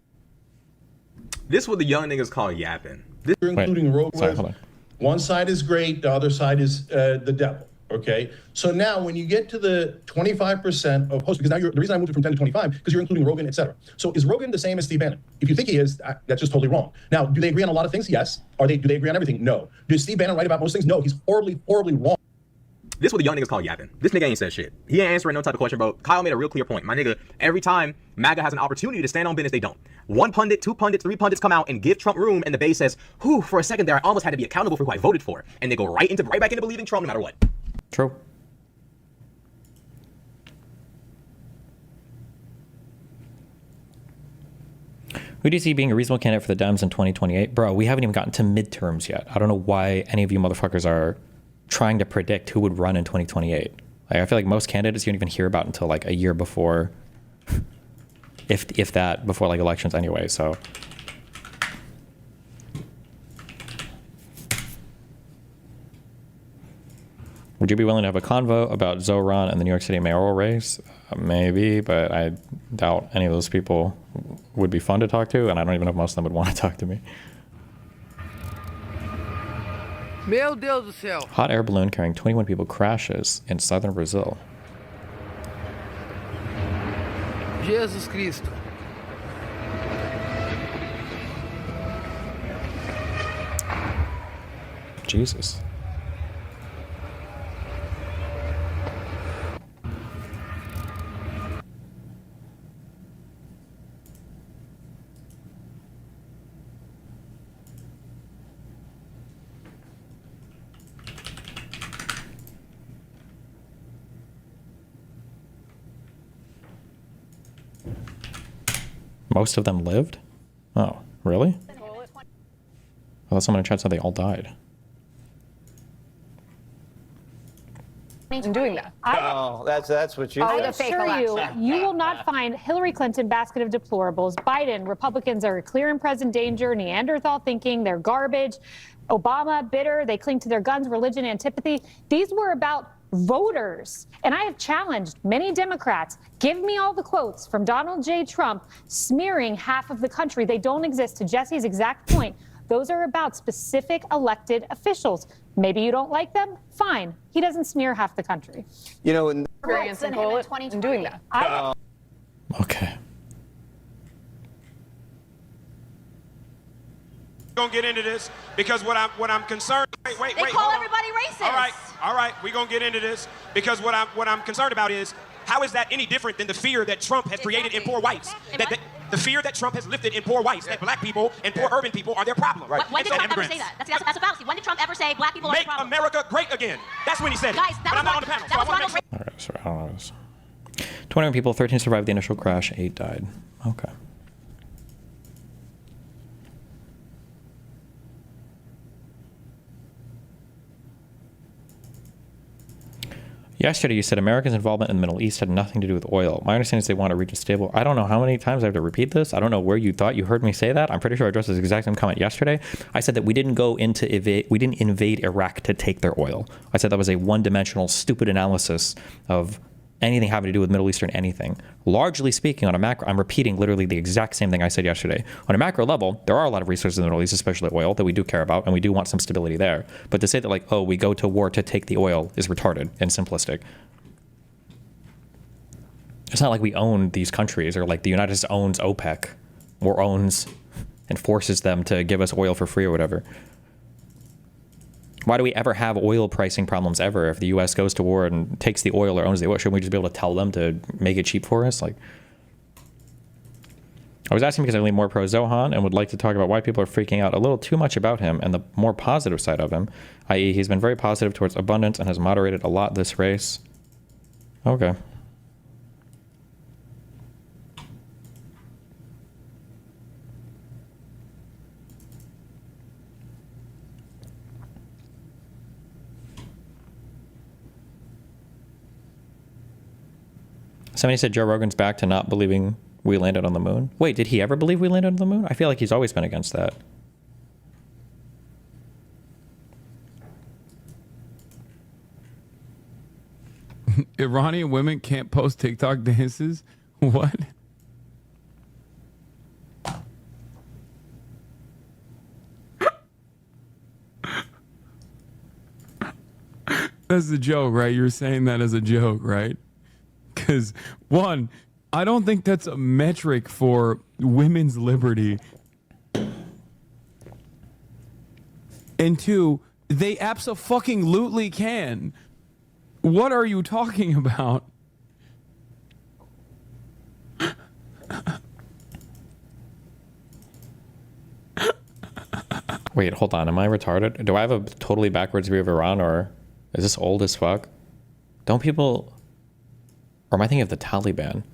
This is what the young niggas call yapping. You're including Rogan. Sorry, hold on. One side is great, the other side is the devil. Okay, so now when you get to the 25% of hosts, because now the reason I moved it from 10 to 25, because you're including Rogan, etc. So is Rogan the same as Steve Bannon? If you think he is, that's just totally wrong. Now, do they agree on a lot of things? Yes. Do they agree on everything? No. Does Steve Bannon write about most things? No. He's horribly, horribly wrong. This is what the young niggas call yapping. This nigga ain't said shit. He ain't answering no type of question, bro. Kyle made a real clear point. My nigga, every time MAGA has an opportunity to stand on business, they don't. One pundit, two pundits, three pundits come out and give Trump room, and the base says, whew, for a second there, I almost had to be accountable for who I voted for. And they go right back into believing Trump no matter what. True. Who do you see being a reasonable candidate for the Dems in 2028? Bro, we haven't even gotten to midterms yet. I don't know why any of you motherfuckers are trying to predict who would run in 2028. Like, I feel like most candidates you don't even hear about until like a year before, if that, before like elections anyway. So would you be willing to have a convo about Zoran and the New York City mayoral race? Maybe, but I doubt any of those people would be fun to talk to, and I don't even know if most of them would want to talk to me. Meu Deus do céu. Hot air balloon carrying 21 people crashes in southern Brazil. Jesus Cristo. Jesus. Most of them lived? Oh, really? I thought someone in chat said they all died. In doing that. Oh, that's what you I said. assure you, you will not find Hillary Clinton basket of deplorables. Biden, Republicans are a clear and present danger, Neanderthal thinking, they're garbage. Obama, bitter, they cling to their guns, religion, antipathy. These were about voters. And I have challenged many Democrats. Give me all the quotes from Donald J. Trump smearing half of the country. They don't exist. To Jesse's exact point, those are about specific elected officials. Maybe you don't like them? Fine. He doesn't smear half the country. You know, in Experience in doing that. Okay. Gonna get into this because what I'm concerned. Wait. They call everybody racist. All right. We're gonna get into this because what I'm concerned about is how is that any different than the fear that Trump has created in poor whites? That the fear that Trump has lifted in poor whites, that black people and poor urban people are their problem. Right. When did Trump ever say that? That's a fallacy. When did Trump ever say black people are the Make problem? America great again. That's when he said it. Guys, but I'm not on the panel, so I want to make sure. All right, sorry, I don't know this. 21 people, 13 survived the initial crash, 8 died. Okay. Yesterday, you said America's involvement in the Middle East had nothing to do with oil. My understanding is they want to reach a stable. I don't know how many times I have to repeat this. I don't know where you thought you heard me say that. I'm pretty sure I addressed this exact same comment yesterday. I said that we didn't invade Iraq to take their oil. I said that was a one-dimensional, stupid analysis of anything having to do with Middle Eastern anything. Largely speaking, on a macro, I'm repeating literally the exact same thing I said yesterday. On a macro level, there are a lot of resources in the Middle East, especially oil, that we do care about, and we do want some stability there. But to say that, like, oh, we go to war to take the oil is retarded and simplistic. It's not like we own these countries, or like the United States owns OPEC or owns and forces them to give us oil for free or whatever. Why do we ever have oil pricing problems ever? If the U.S. goes to war and takes the oil or owns the oil, shouldn't we just be able to tell them to make it cheap for us? Like, I was asking because I lean more pro Zohan and would like to talk about why people are freaking out a little too much about him and the more positive side of him, i.e. he's been very positive towards abundance and has moderated a lot this race. Okay. Somebody said Joe Rogan's back to not believing we landed on the moon. Wait, did he ever believe we landed on the moon? I feel like he's always been against that. Iranian women can't post TikTok dances? What? That's a joke, right? You're saying that as a joke, right? Because, one, I don't think that's a metric for women's liberty. And two, they abso-fucking-lutely can. What are you talking about? Wait, hold on. Am I retarded? Do I have a totally backwards view of Iran, or is this old as fuck? Don't people... Or am I thinking of the Taliban?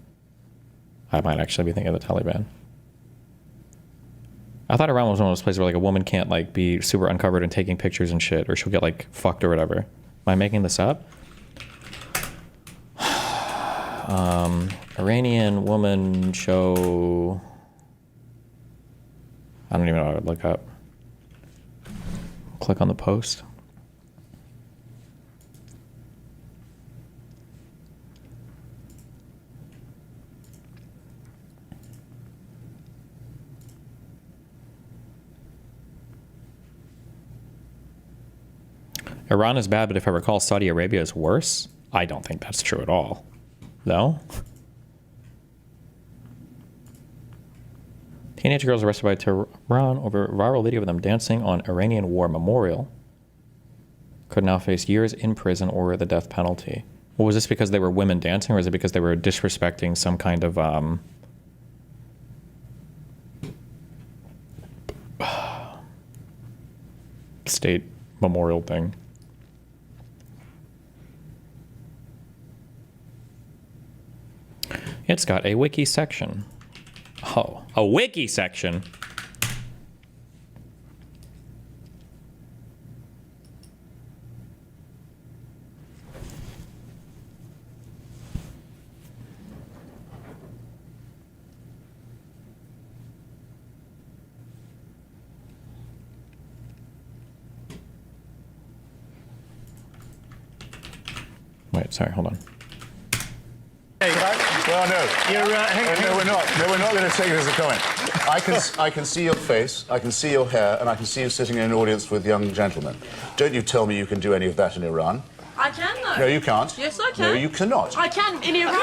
I might actually be thinking of the Taliban. I thought Iran was one of those places where like a woman can't like be super uncovered and taking pictures and shit, or she'll get like fucked or whatever. Am I making this up? Iranian woman show... I don't even know what I would look up. Click on the post. Iran is bad, but if I recall, Saudi Arabia is worse. I don't think that's true at all. No? Teenage girls arrested by Tehran over viral video of them dancing on Iranian war memorial could now face years in prison or the death penalty. Well, was this because they were women dancing, or is it because they were disrespecting some kind of state memorial thing? It's got a wiki section. Oh, a wiki section. Wait, sorry, hold on. Well, no. No, we're not. No, we're not going to take this as a comment. I can see your face, I can see your hair, and I can see you sitting in an audience with young gentlemen. Don't you tell me you can do any of that in Iran. I can, though. No, you can't. Yes, I can. No, you cannot. I can. In Iran,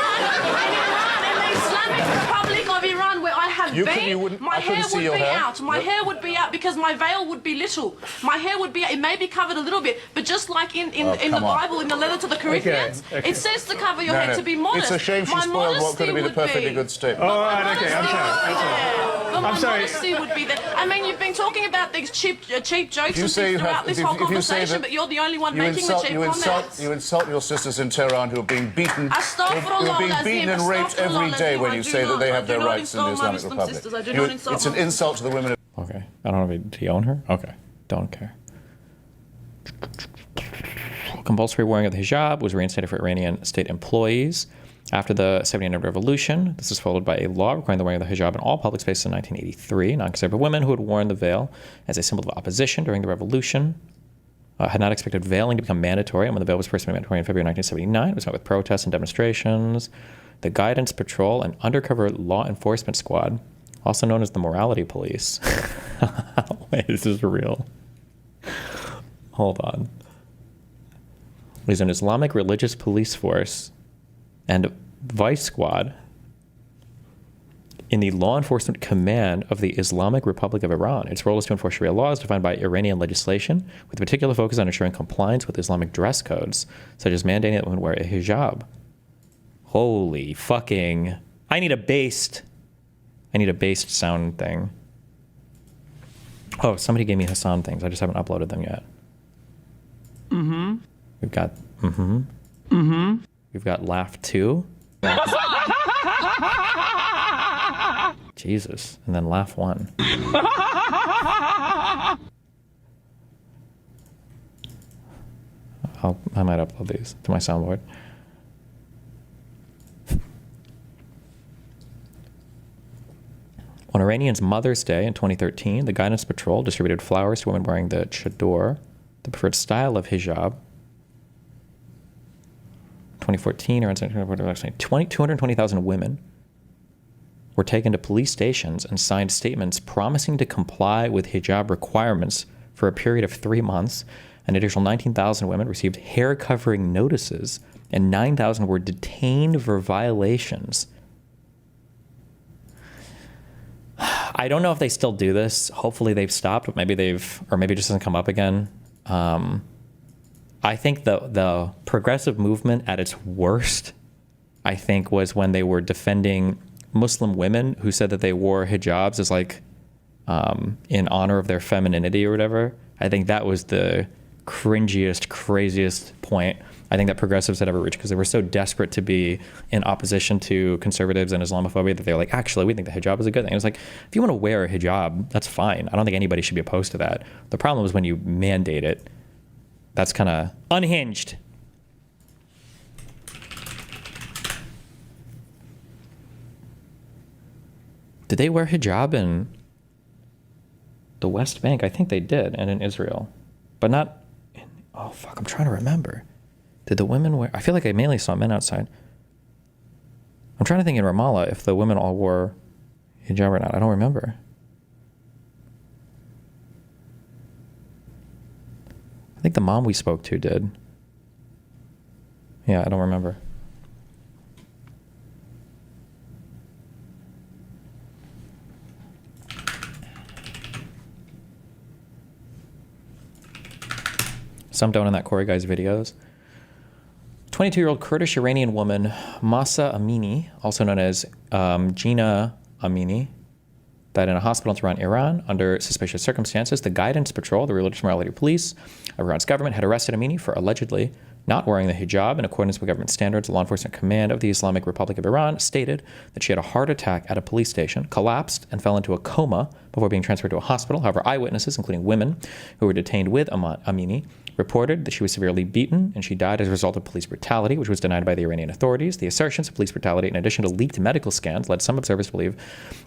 in the Islamic Republic of Iran, where I have been, my hair would be out. My hair would be out because my veil would be little. My hair would be, it may be covered a little bit, but just like in the Bible, in the letter to the Corinthians, it says to cover your head, to be modest. It's a shame she spoiled what could have been a perfectly good statement. All right, okay, I'm sorry. But my modesty would be there. I mean, you've been talking about these cheap jokes and things throughout this whole conversation, but you're the only one making the cheap comments. You insult your sisters in Tehran who are being beaten, who are being beaten and raped every day when you say that they have their rights in the Islamic Republic. It's an insult to the women of... Okay, I don't know, do you own her? Okay, don't care. Compulsory wearing of the hijab was reinstated for Iranian state employees after the 79 revolution. This was followed by a law requiring the wearing of the hijab in all public spaces in 1983. Non-conservative women who had worn the veil as a symbol of opposition during the revolution had not expected veiling to become mandatory, and when the veil was first made mandatory in February 1979, it was met with protests and demonstrations. The Guidance Patrol, an undercover law enforcement squad, also known as the Morality Police. Wait, this is real. Hold on. Is an Islamic religious police force and vice squad in the law enforcement command of the Islamic Republic of Iran. Its role is to enforce Sharia laws defined by Iranian legislation, with a particular focus on ensuring compliance with Islamic dress codes, such as mandating that women wear a hijab. Holy fucking... I need a based sound thing. Oh, somebody gave me Hassan things. I just haven't uploaded them yet. Mm-hmm. We've got... We've got Laugh 2. Jesus. And then Laugh 1. I might upload these to my soundboard. On Iranian's Mother's Day in 2013, the Guidance Patrol distributed flowers to women wearing the chador, the preferred style of hijab. 2014, around 220,000 women were taken to police stations and signed statements promising to comply with hijab requirements for a period of 3 months. An additional 19,000 women received hair covering notices, and 9,000 were detained for violations. I don't know if they still do this. Hopefully they've stopped, but maybe it just doesn't come up again. I think the progressive movement at its worst, I think, was when they were defending Muslim women who said that they wore hijabs as like in honor of their femininity or whatever. I think that was the cringiest, craziest point I think that progressives had ever reached, because they were so desperate to be in opposition to conservatives and Islamophobia that they were like, actually, we think the hijab is a good thing. It was like, if you want to wear a hijab, that's fine. I don't think anybody should be opposed to that. The problem is when you mandate it. That's kind of unhinged. Did they wear hijab in the West Bank? I think they did, and in Israel. But not in, oh fuck, I'm trying to remember. Did the women wear, I feel like I mainly saw men outside. I'm trying to think in Ramallah if the women all wore hijab or not. I don't remember. I think the mom we spoke to did. Yeah, I don't remember. Some don't in that Corey guy's videos. 22-year-old Kurdish-Iranian woman Masa Amini, also known as Gina Amini, died in a hospital in Tehran, Iran, under suspicious circumstances. The Guidance Patrol, the religious morality police of Iran's government, had arrested Amini for allegedly not wearing the hijab in accordance with government standards. The law enforcement command of the Islamic Republic of Iran stated that she had a heart attack at a police station, collapsed, and fell into a coma before being transferred to a hospital. However, eyewitnesses, including women who were detained with Amini, reported that she was severely beaten and she died as a result of police brutality, which was denied by the Iranian authorities. The assertions of police brutality, in addition to leaked medical scans, led some observers to believe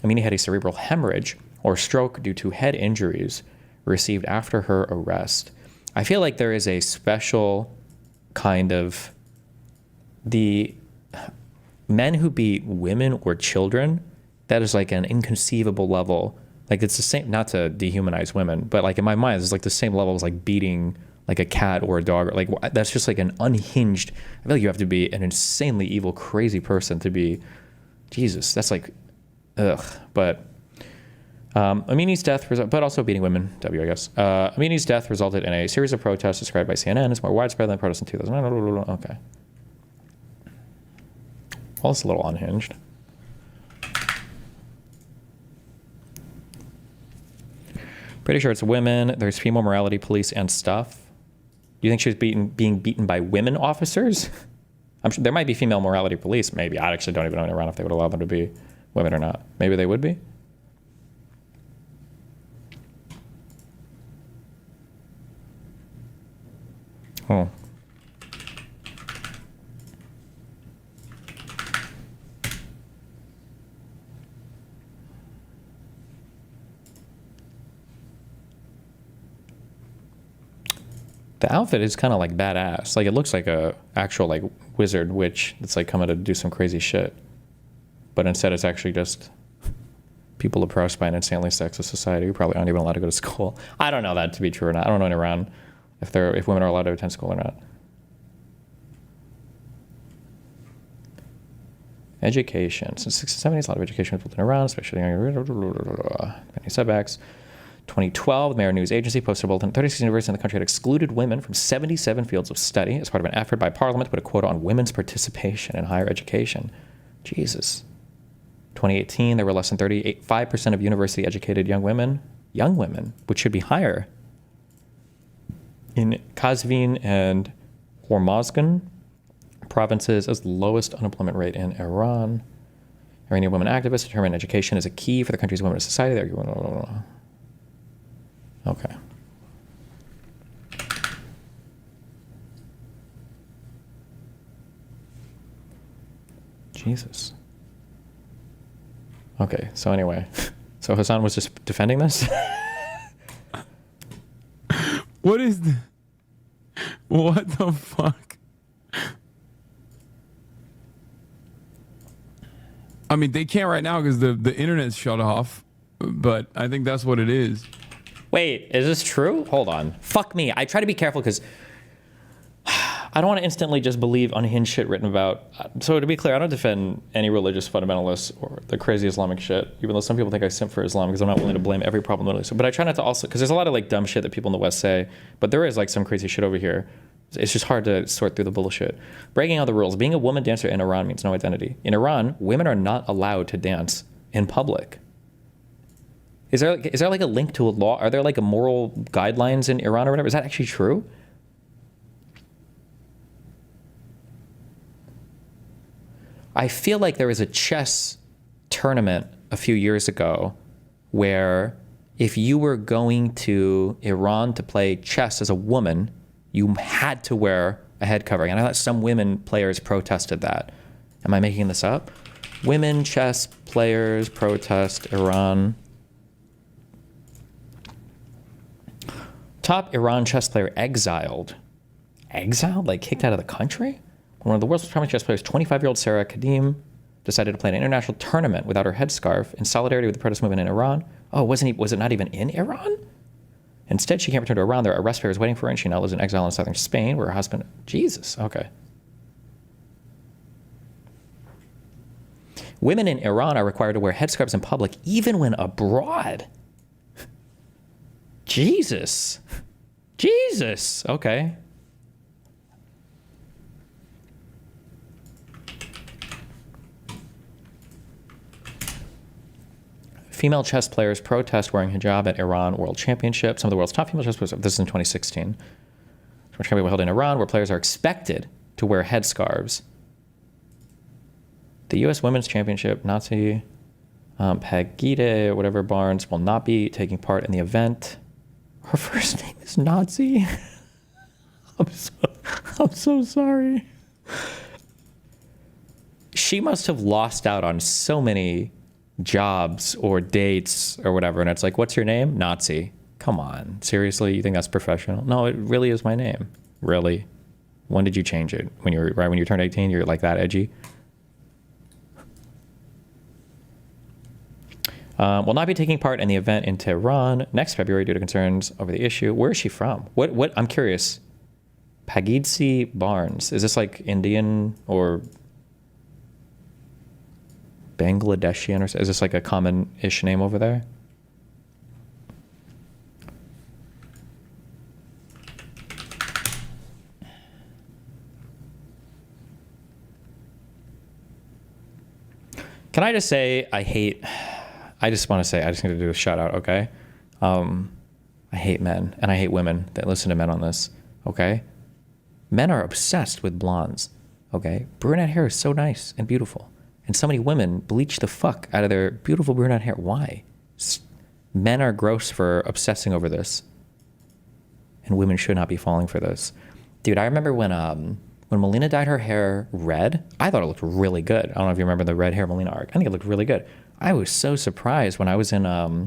Amini had a cerebral hemorrhage or stroke due to head injuries received after her arrest. I feel like there is a special kind of the men who beat women or children, that is like an inconceivable level. Like it's the same, not to dehumanize women, but like in my mind, it's like the same level as like beating like a cat or a dog, or like that's just like an unhinged. I feel like you have to be an insanely evil, crazy person to be. Jesus, that's like, ugh. But Amini's death, but also beating women, I guess. Amini's death resulted in a series of protests described by CNN as more widespread than the protests in 2000. Okay. Well, it's a little unhinged. Pretty sure it's women. There's female morality police and stuff. Do you think she was being beaten by women officers? I'm sure there might be female morality police. Maybe. I actually don't even know in Iran if they would allow them to be women or not. Maybe they would be. Oh. The outfit is kind of like badass. Like it looks like a actual like wizard witch that's like coming to do some crazy shit. But instead it's actually just people oppressed by an insanely sexist society who probably aren't even allowed to go to school. I don't know that to be true or not. I don't know in Iran if women are allowed to attend school or not. Education. Since the 60s and 70s, a lot of education was built in Iran, especially many setbacks. 2012, the Mayor News Agency posted a bulletin. 36 universities in the country had excluded women from 77 fields of study as part of an effort by Parliament to put a quota on women's participation in higher education. Jesus. 2018, there were less than 5% of university-educated young women, which should be higher, in Kazvin and Hormozgan provinces as the lowest unemployment rate in Iran. Iranian women activists determine education is a key for the country's women's society. Okay. Jesus. Okay, so anyway. So Hassan was just defending this? What is the... What the fuck? I mean, they can't right now because the internet's shut off, but I think that's what it is. Wait, is this true? Hold on. Fuck me. I try to be careful because I don't want to instantly just believe unhinged shit written about. So to be clear, I don't defend any religious fundamentalists or the crazy Islamic shit, even though some people think I simp for Islam because I'm not willing to blame every problem literally. But I try not to also, because there's a lot of like dumb shit that people in the West say, but there is like some crazy shit over here. It's just hard to sort through the bullshit. Breaking all the rules. Being a woman dancer in Iran means no identity. In Iran, women are not allowed to dance in public. Is there like a link to a law? Are there like a moral guidelines in Iran or whatever? Is that actually true? I feel like there was a chess tournament a few years ago where if you were going to Iran to play chess as a woman, you had to wear a head covering. And I thought some women players protested that. Am I making this up? Women chess players protest Iran. Top Iran chess player exiled. Exiled? Like kicked out of the country? One of the world's most prominent chess players, 25-year-old Sarah Kadim, decided to play an international tournament without her headscarf in solidarity with the protest movement in Iran. Oh, was it not even in Iran? Instead, she can't return to Iran. There are arrest papers waiting for her, and she now lives in exile in southern Spain, where her husband... Jesus, okay. Women in Iran are required to wear headscarves in public, even when abroad. Jesus. Jesus. Okay. Female chess players protest wearing hijab at Iran World Championship. Some of the world's top female chess players, this is in 2016, which can be held in Iran, where players are expected to wear headscarves. The U.S. Women's Championship, Nazi Pagide, whatever Barnes, will not be taking part in the event. Her first name is Nazi. I'm so sorry. She must have lost out on so many jobs or dates or whatever, and it's like, what's your name? Nazi. Come on, seriously, you think that's professional? No, it really is my name. Really? When did you change it? When you turned 18, you're like that edgy? Will not be taking part in the event in Tehran next February due to concerns over the issue. Where is she from? What? I'm curious. Pagidsi Barnes. Is this like Indian or Bangladeshian, or is this like a common-ish name over there? Can I just say I just want to say, I just need to do a shout out, okay? I hate men and I hate women that listen to men on this, okay? Men are obsessed with blondes, okay? Brunette hair is so nice and beautiful. And so many women bleach the fuck out of their beautiful brunette hair. Why? Men are gross for obsessing over this. And women should not be falling for this. Dude, I remember when Melina dyed her hair red, I thought it looked really good. I don't know if you remember the red hair Melina arc. I think it looked really good. I was so surprised when I was in, I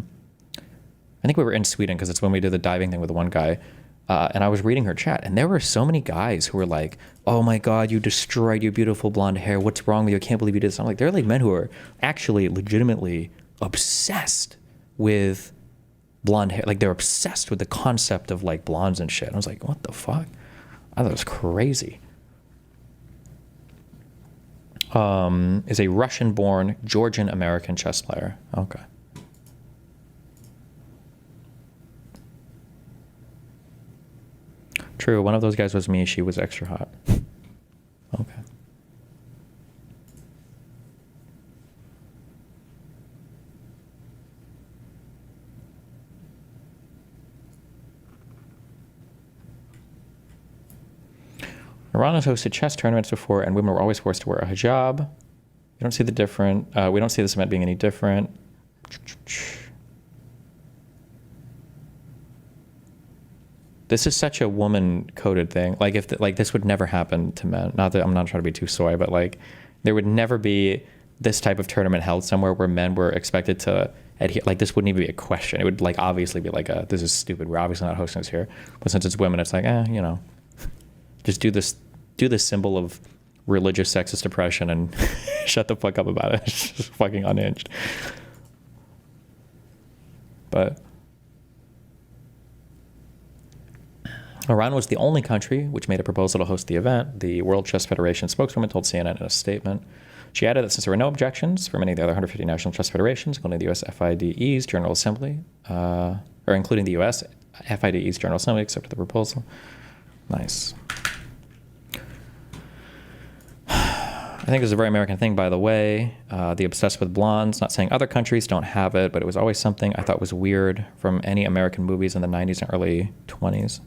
think we were in Sweden because it's when we did the diving thing with one guy. And I was reading her chat, and there were so many guys who were like, oh my God, you destroyed your beautiful blonde hair. What's wrong with you? I can't believe you did this. I'm like, they're like men who are actually legitimately obsessed with blonde hair. Like they're obsessed with the concept of like blondes and shit. And I was like, what the fuck? I thought it was crazy. Is a Russian-born Georgian-American chess player. Okay. True, one of those guys was me. She was extra hot. Okay. Iran has hosted chess tournaments before, and women were always forced to wear a hijab. We don't see the different. We don't see this event being any different. This is such a woman-coded thing. Like if like this would never happen to men. Not that I'm not trying to be too soy, but like there would never be this type of tournament held somewhere where men were expected to adhere. Like this wouldn't even be a question. It would like obviously be like a, this is stupid. We're obviously not hosting this here. But since it's women, it's like, you know, just do this symbol of religious sexist oppression and shut the fuck up about it. It's just fucking unhinged. But Iran was the only country which made a proposal to host the event. The World Chess Federation spokeswoman told CNN in a statement. She added that since there were no objections from any of the other 150 national chess federations, including the U.S. FIDE's General Assembly, or including the U.S. FIDE's General Assembly, accepted the proposal. Nice. I think it's a very American thing, by the way. The obsessed with blondes, not saying other countries don't have it, but it was always something I thought was weird from any American movies in the 90s and early 20s.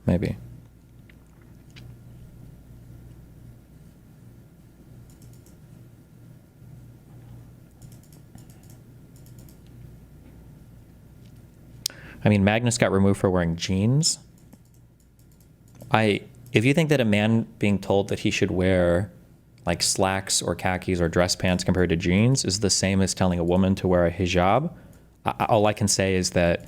Maybe. I mean, Magnus got removed for wearing jeans. If you think that a man being told that he should wear like slacks or khakis or dress pants compared to jeans is the same as telling a woman to wear a hijab, all I can say is that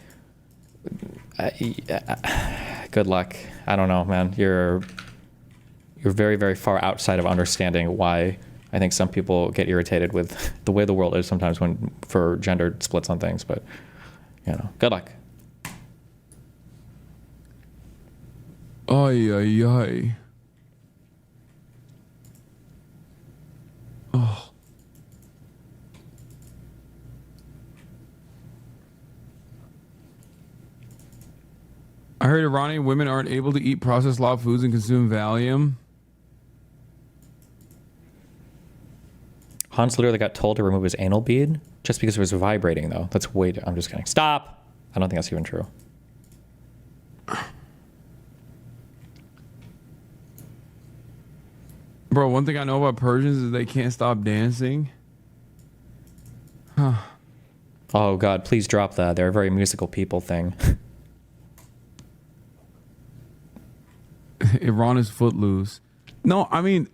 good luck. I don't know, man. You're very, very far outside of understanding why I think some people get irritated with the way the world is sometimes for gender splits on things. But, you know, good luck. Ay, ay, ay. Oh. I heard Iranian women aren't able to eat processed raw foods and consume Valium. Hans literally got told to remove his anal bead just because it was vibrating, though. That's way I'm just kidding. Stop! I don't think that's even true. Bro, one thing I know about Persians is they can't stop dancing. Huh. Oh, God, please drop that. They're a very musical people thing. Iran is footloose. No, I mean,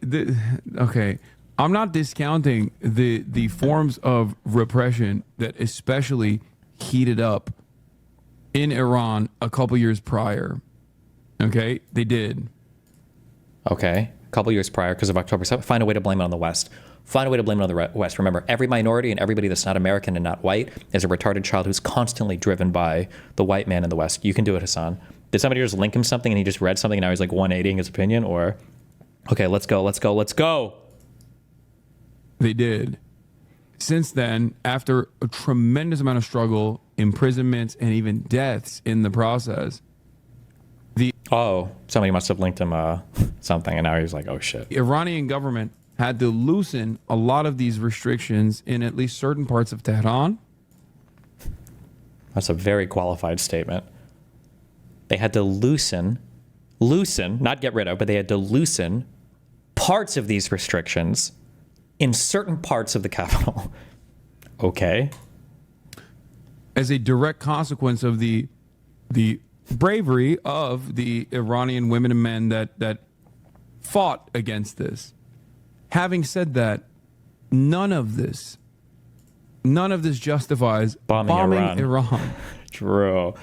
okay. I'm not discounting the forms of repression that especially heated up in Iran a couple years prior. Okay, they did. Okay, a couple years prior because of October 7th. Find a way to blame it on the West. Find a way to blame it on the West. Remember, every minority and everybody that's not American and not white is a retarded child who's constantly driven by the white man in the West. You can do it, Hassan. Did somebody just link him something and he just read something and now he's like 180ing his opinion? Or, okay, let's go, let's go, let's go. They did. Since then, after a tremendous amount of struggle, imprisonments, and even deaths in the process, somebody must have linked him something, and now he's like, oh shit. The Iranian government had to loosen a lot of these restrictions in at least certain parts of Tehran. That's a very qualified statement. They had to loosen, not get rid of, but they had to loosen parts of these restrictions in certain parts of the capital. Okay. As a direct consequence of the bravery of the Iranian women and men that fought against this. Having said that, none of this justifies bombing Iran. True.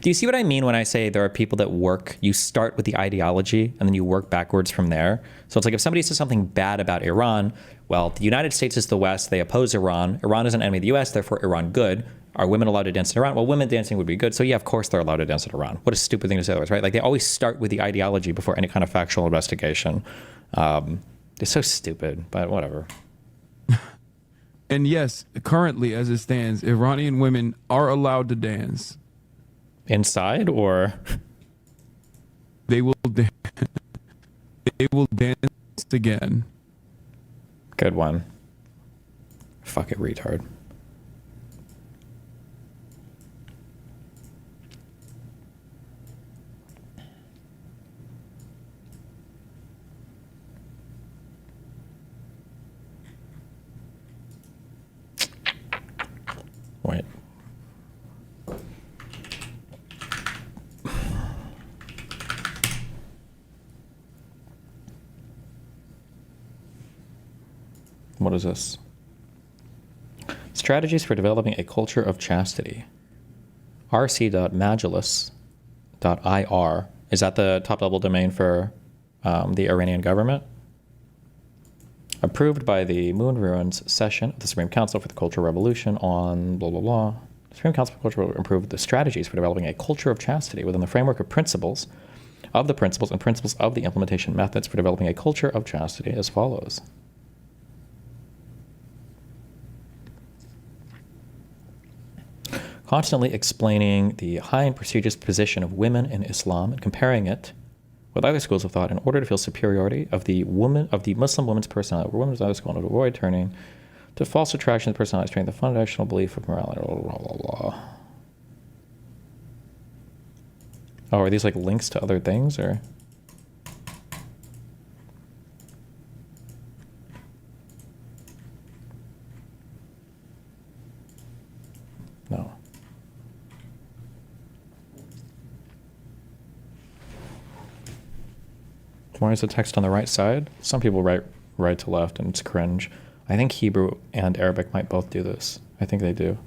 Do you see what I mean when I say there are people that work, you start with the ideology and then you work backwards from there? So it's like if somebody says something bad about Iran, well, the United States is the West, they oppose Iran. Iran is an enemy of the US, therefore Iran good. Are women allowed to dance in Iran? Well, women dancing would be good. So yeah, of course they're allowed to dance in Iran. What a stupid thing to say otherwise, right? Like they always start with the ideology before any kind of factual investigation. It's so stupid, but whatever. And yes, currently as it stands, Iranian women are allowed to dance. Inside or? They will dance again. Good one. Fuck it, retard. Wait. What is this? Strategies for developing a culture of chastity. rc.majlis.ir. Is that the top level domain for the Iranian government? Approved by the Moon Ruins session of the Supreme Council for the Cultural Revolution on blah, blah, blah. The Supreme Council for Culture will improve the strategies for developing a culture of chastity within the framework of principles and principles of the implementation methods for developing a culture of chastity as follows. Constantly explaining the high and prestigious position of women in Islam and comparing it with other schools of thought in order to feel superiority of the Muslim woman's personality over women's other school and to avoid turning to false attraction to personality, strength, the foundational belief of morality, blah, blah, blah, blah. Oh, are these like links to other things or? No. Why is the text on the right side? Some people write right to left and it's cringe. I think Hebrew and Arabic might both do this. I think they do.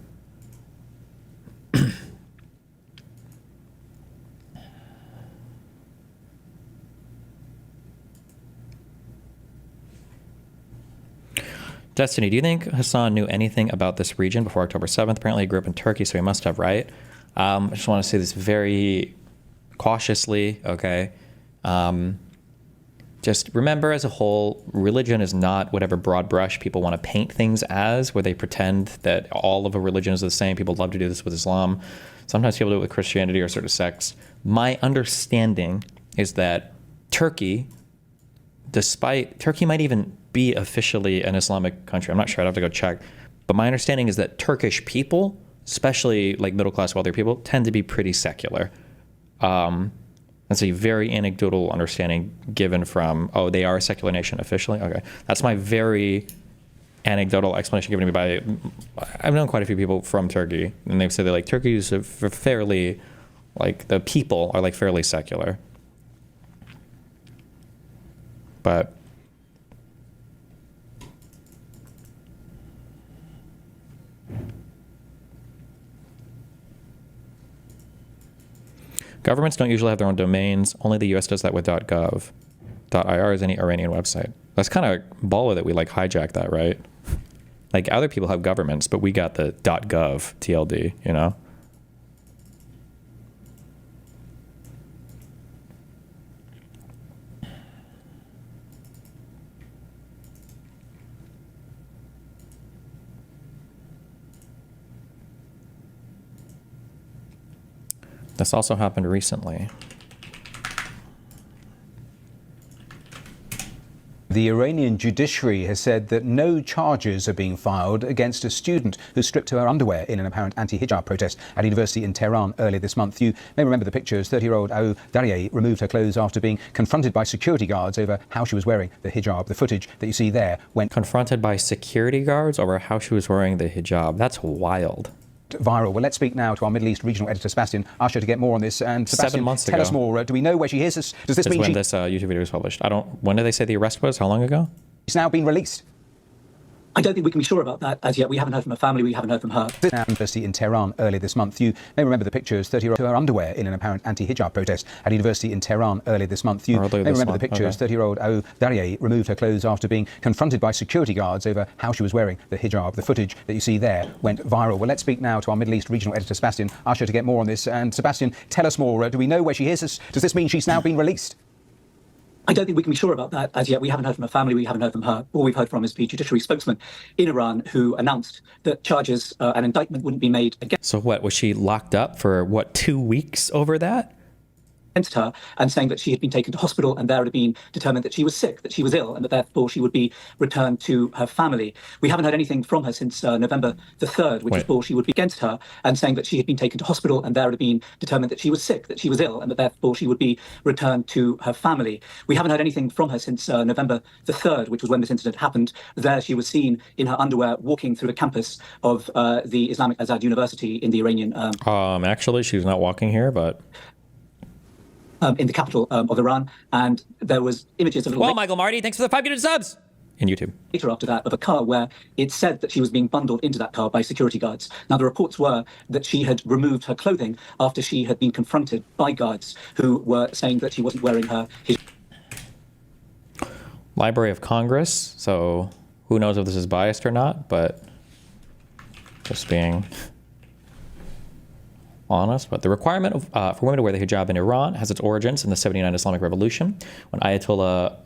Destiny, do you think Hassan knew anything about this region before October 7th? Apparently he grew up in Turkey, so he must have, right? I just want to say this very cautiously, okay? Just remember, as a whole, religion is not whatever broad brush people want to paint things as, where they pretend that all of a religion is the same. People love to do this with Islam. Sometimes people do it with Christianity or certain sects. My understanding is that Turkey might even be officially an Islamic country. I'm not sure. I'd have to go check. But my understanding is that Turkish people, especially like middle-class, wealthy people, tend to be pretty secular. That's a very anecdotal understanding given from, they are a secular nation officially? Okay. That's my very anecdotal explanation given to me by, I've known quite a few people from Turkey, and they've said that like Turkey is fairly, like the people are like fairly secular. But governments don't usually have their own domains. Only the US does that with .gov. .ir is any Iranian website. That's kind of baller that we like hijack that, right? Like other people have governments, but we got the .gov TLD, you know? This also happened recently. The Iranian judiciary has said that no charges are being filed against a student who stripped her underwear in an apparent anti-hijab protest at a university in Tehran earlier this month. You may remember the pictures. 30-year-old Aou Daryeh removed her clothes after being confronted by security guards over how she was wearing the hijab. The footage that you see there went confronted by security guards over how she was wearing the hijab. That's wild. Viral. Well, let's speak now to our Middle East regional editor, Sebastian Usher, to get more on this. And Sebastian, 7 months tell ago. us more. Do we know where she is? Does this mean when this YouTube video was published? When did they say the arrest was? How long ago? She's now been released. I don't think we can be sure about that as yet. We haven't heard from her family. We haven't heard from her. University in Tehran earlier this month. You may remember the pictures. 30-year-old her underwear in an apparent anti-hijab protest at a university in Tehran earlier this month. You may remember the pictures. 30-year-old Aou Daryeh removed her clothes after being confronted by security guards over how she was wearing the hijab. The footage that you see there went viral. Well, let's speak now to our Middle East regional editor, Sebastian Usher, to get more on this. And Sebastian, tell us more. Do we know where she is? Does this mean she's now been released? I don't think we can be sure about that as yet. We haven't heard from her family. We haven't heard from her. All we've heard from is the judiciary spokesman in Iran who announced that charges, an indictment wouldn't be made against. So what, was she locked up for 2 weeks over that? Against her, and saying that she had been taken to hospital and there had been determined that she was sick, that she was ill, and that therefore she would be returned to her family. We haven't heard anything from her since November the 3rd, which is before she would be against her, and saying that she had been taken to hospital and there had been determined that she was sick, that she was ill, and that therefore she would be returned to her family. We haven't heard anything from her since November the 3rd, which was when this incident happened. There she was seen in her underwear walking through the campus of the Islamic Azad University in the Iranian. Actually, she was not walking here, but. In the capital of Iran, and there was images of. Well, Michael Marty, thanks for the 5 minute subs. In YouTube. Later after that, of a car where it said that she was being bundled into that car by security guards. Now, the reports were that she had removed her clothing after she had been confronted by guards who were saying that she wasn't wearing her hijab. Library of Congress. So who knows if this is biased or not, but just being honest. But the requirement of, for women to wear the hijab in Iran has its origins in the 79 Islamic Revolution, when Ayatollah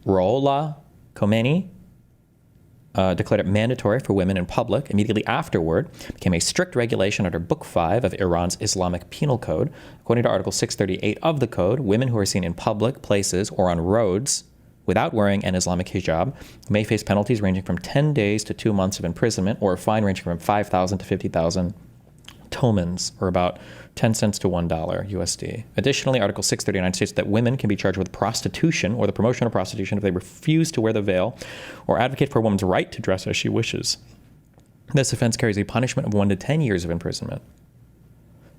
Ruhollah Khomeini declared it mandatory for women in public. Immediately afterward, became a strict regulation under Book 5 of Iran's Islamic Penal Code. According to Article 638 of the code, women who are seen in public places or on roads without wearing an Islamic hijab may face penalties ranging from 10 days to 2 months of imprisonment, or a fine ranging from 5,000 to 50,000 tomans, or about 10 cents to $1 USD. Additionally, Article 639 states that women can be charged with prostitution or the promotion of prostitution if they refuse to wear the veil or advocate for a woman's right to dress as she wishes. This offense carries a punishment of 1 to 10 years of imprisonment.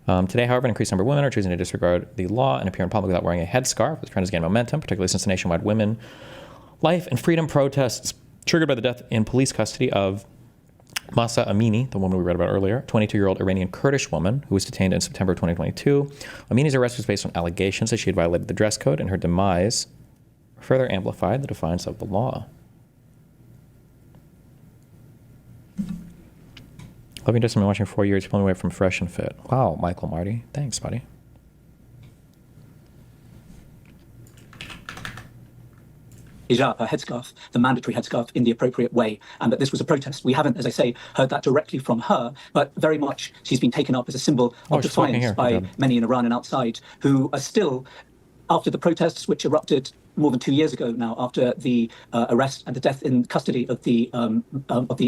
Today, however, an increased number of women are choosing to disregard the law and appear in public without wearing a headscarf. This trend has gained momentum, particularly since the nationwide women life and freedom protests triggered by the death in police custody of Mahsa Amini, the woman we read about earlier, 22-year-old Iranian Kurdish woman who was detained in September 2022. Amini's arrest was based on allegations that she had violated the dress code, and her demise further amplified the defiance of the law. Loving Dustin, been watching for 4 years, pulling away from Fresh and Fit. Wow, Michael Marty. Thanks, buddy. hijab, her headscarf, the mandatory headscarf, in the appropriate way, and that this was a protest. We haven't, as I say, heard that directly from her, but very much she's been taken up as a symbol of defiance by many in Iran and outside who are still, after the protests which erupted more than 2 years ago now, after the arrest and the death in custody of the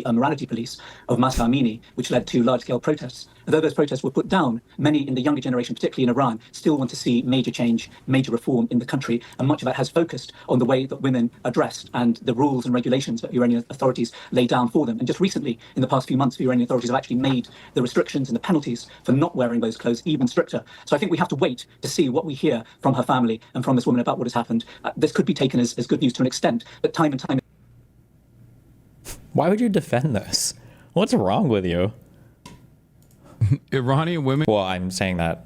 morality police of Mahsa Amini, which led to large-scale protests. Though those protests were put down, many in the younger generation, particularly in Iran, still want to see major change, major reform in the country, and much of that has focused on the way that women are dressed and the rules and regulations that Iranian authorities lay down for them. And just recently, in the past few months, the Iranian authorities have actually made the restrictions and the penalties for not wearing those clothes even stricter. So I think we have to wait to see what we hear from her family and from this woman about what has happened. This could be taken as good news to an extent, but time and time. Why would you defend this? What's wrong with you? Iranian women. Well, I'm saying that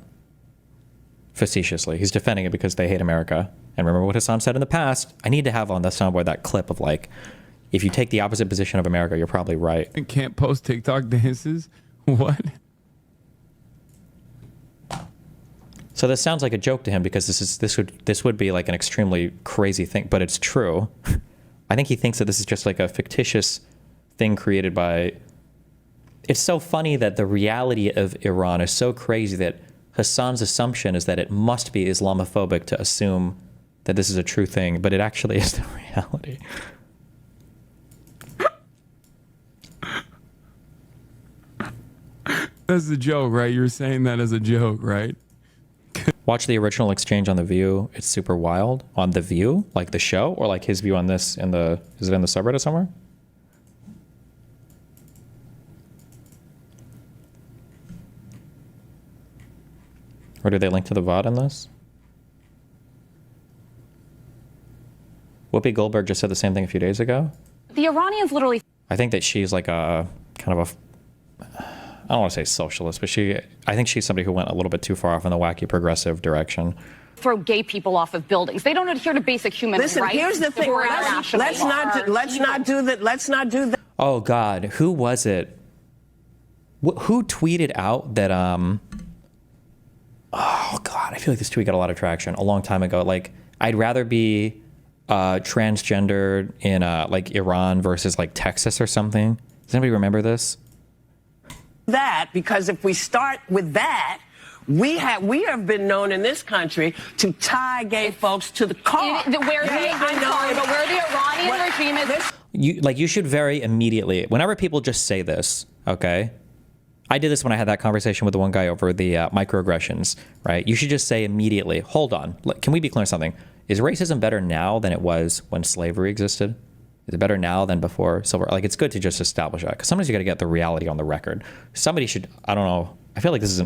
facetiously. He's defending it because they hate America. And remember what Hassan said in the past. I need to have on the soundboard that clip of like, if you take the opposite position of America, you're probably right. And can't post TikTok dances. What? So this sounds like a joke to him because this would be like an extremely crazy thing, but it's true. I think he thinks that this is just like a fictitious thing created by. It's so funny that the reality of Iran is so crazy that Hassan's assumption is that it must be Islamophobic to assume that this is a true thing, but it actually is the reality. That's a joke, right? You're saying that as a joke, right? Watch the original exchange on The View. It's super wild. On The View, like the show, or like his view on this in the, is it in the subreddit somewhere? Or do they link to the VOD in this? Whoopi Goldberg just said the same thing a few days ago. The Iranians literally. I think that she's like a kind of a, I don't want to say socialist, but I think she's somebody who went a little bit too far off in the wacky progressive direction. Throw gay people off of buildings. They don't adhere to basic human rights. Listen, here's the thing. Let's not do that. Oh God, who was it? Who tweeted out that oh God, I feel like this tweet got a lot of traction a long time ago. Like, I'd rather be transgendered in like Iran versus like Texas or something. Does anybody remember this? That, because if we start with that, we have been known in this country to tie gay folks to the car. Where the Iranian regime is. You should very immediately, whenever people just say this, okay? I did this when I had that conversation with the one guy over the microaggressions, right? You should just say immediately, hold on, can we be clear on something? Is racism better now than it was when slavery existed? Is it better now than before silver? Like, it's good to just establish that, because sometimes you got to get the reality on the record. Somebody should, I don't know, I feel like this is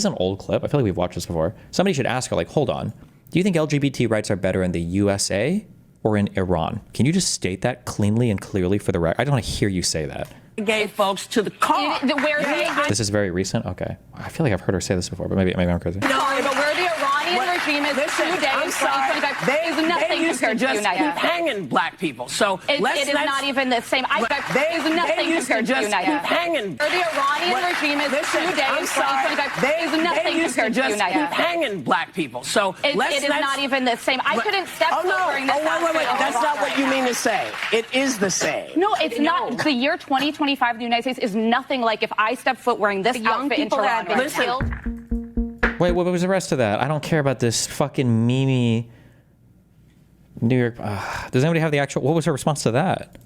an old clip. I feel like we've watched this before. Somebody should ask her, like, hold on, do you think LGBT rights are better in the USA or in Iran? Can you just state that cleanly and clearly for the record? I don't want to hear you say that. Gay folks to the car. This is very recent? Okay. I feel like I've heard her say this before, but maybe I'm crazy. But where the Iranian regime is today, I'm sorry. is nothing they used compared to to the just United keep hanging black people. So it is not even the same. They is nothing used to compared to the just United keep hanging. Where the Iranian regime is today, I'm sorry. is nothing They used to compared to the just United keep hanging black people. So it is not even the same. I couldn't step foot during this. Wait. That's not what you mean to say. It is the same. No, it's not. The year 2025 in the United States is nothing like if I step foot wearing this outfit in Toronto. Wait, what was the rest of that? I don't care about this fucking Mimi New York. Does anybody have the actual? What was her response to that?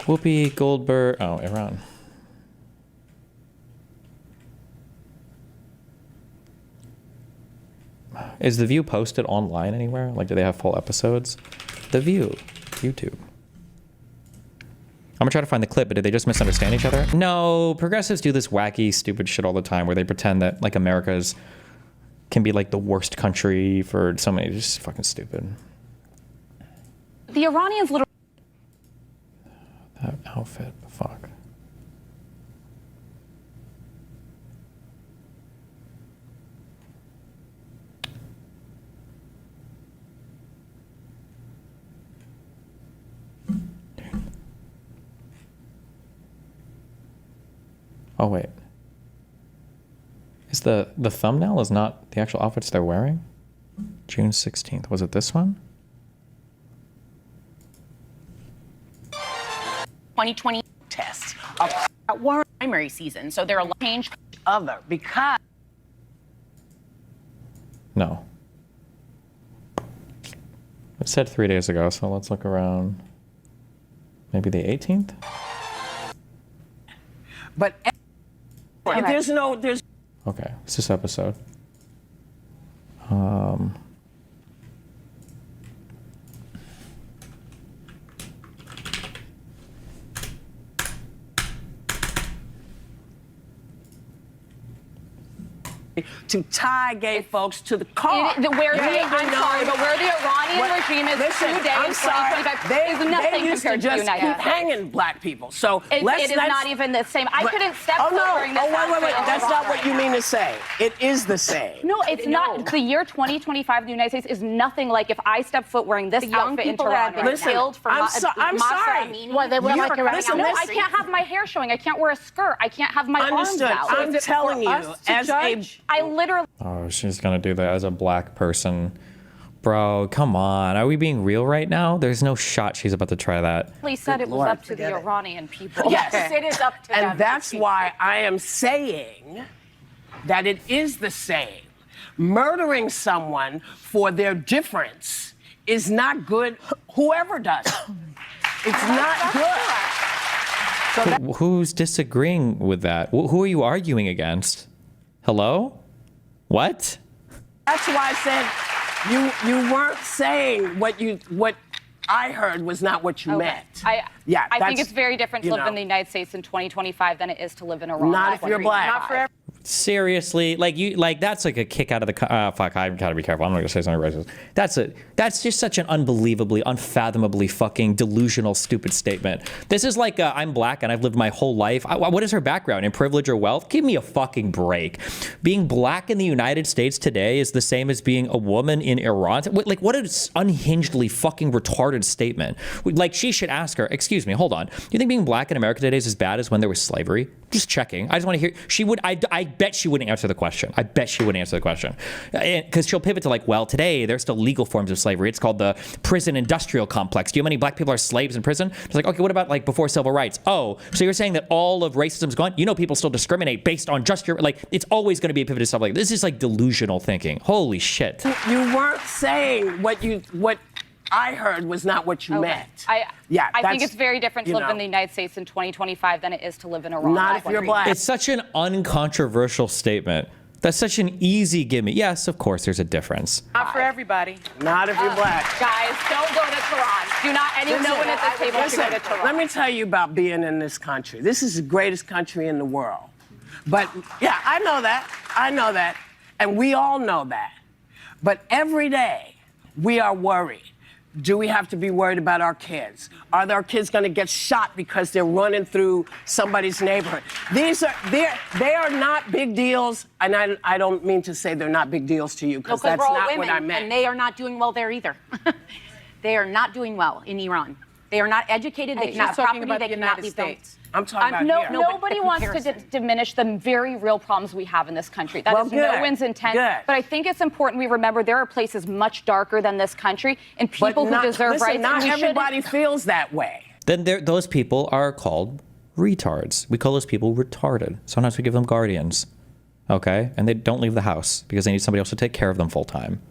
Whoopi Goldberg. Oh, Iran. Is The View posted online anywhere? Like, do they have full episodes? The View, YouTube. I'm gonna try to find the clip, but did they just misunderstand each other? No, progressives do this wacky, stupid shit all the time where they pretend that, like, America's can be, like, the worst country for so many. Just fucking stupid. The Iranians literally... That outfit, fuck. Oh, wait. Is the thumbnail is not the actual outfits they're wearing? June 16th. Was it this one? 2020 tests at Warren primary season, so they're a change other because. No. It said 3 days ago, so let's look around. Maybe the 18th? But there's Okay, it's this episode. to tie gay folks to the car. I'm sorry, but where the Iranian regime is today in 2025 is nothing used compared to just the United keep States. hanging black people. So It is not even the same. I couldn't step foot wearing this outfit in That's Iran not what right you now. mean to say. It is the same. No, it's not. The year 2025 in the United States is nothing like if I step foot wearing this outfit in Tehran right Listen, killed for I'm sorry. Well, they wear like listen, no, I can't have my hair showing. I can't wear a skirt. I can't have my Understood. arms out. I'm telling you, as I literally. Oh, she's gonna do that as a black person. Bro, come on. Are we being real right now? There's no shot she's about to try that. Said it was up to the Iranian people. Yes, it is up to them. And that's why I am saying that it is the same. Murdering someone for their difference is not good, whoever does it. It's not good. Who's disagreeing with that? Who are you arguing against? Hello? What? That's why I said you weren't saying what I heard was not what you meant. I think it's very different to live in the United States in 2025 than it is to live in Iran. Not if you're black. Not for Seriously, that's like a kick out of the fuck. I've got to be careful. I'm not gonna say something racist. That's just such an unbelievably, unfathomably fucking delusional, stupid statement. This is like I'm black and I've lived my whole life. What is her background in privilege or wealth? Give me a fucking break. Being black in the United States today is the same as being a woman in Iran. Like, what an unhingedly fucking retarded statement. Like, she should ask her. Excuse me, hold on. Do you think being black in America today is as bad as when there was slavery? Just checking. I just want to hear. She would. I bet she wouldn't answer the question. I bet she wouldn't answer the question. Because she'll pivot to like, well, today there's still legal forms of slavery. It's called the prison industrial complex. Do you know how many black people are slaves in prison? It's like, okay, what about like before civil rights? Oh, so you're saying that all of racism's gone? You know, people still discriminate based on just your, like, it's always going to be a pivot to stuff like this. This is like delusional thinking. Holy shit. You weren't saying what I heard was not what you meant. I think it's very different to live in the United States in 2025 than it is to live in Iran. Not if you're black. It's such an uncontroversial statement. That's such an easy gimme. Yes, of course, there's a difference. Not for everybody. Not if you're black. Guys, don't go to Tehran. Do not, no one at this table should go to Tehran. Let me tell you about being in this country. This is the greatest country in the world. But, yeah, I know that. And we all know that. But every day, we are worried. Do we have to be worried about our kids? Are our kids going to get shot because they're running through somebody's neighborhood? They are not big deals, and I don't mean to say they're not big deals to you, because that's not what I meant. And they are not doing well there either. They are not doing well in Iran. They are not educated. They cannot have property. They cannot leave them. I'm talking about here. Nobody wants to diminish the very real problems we have in this country. That is no one's intent. But I think it's important we remember there are places much darker than this country and people who deserve rights. Not everybody feels that way. Then those people are called retards. We call those people retarded. Sometimes we give them guardians. Okay? And they don't leave the house because they need somebody else to take care of them full time.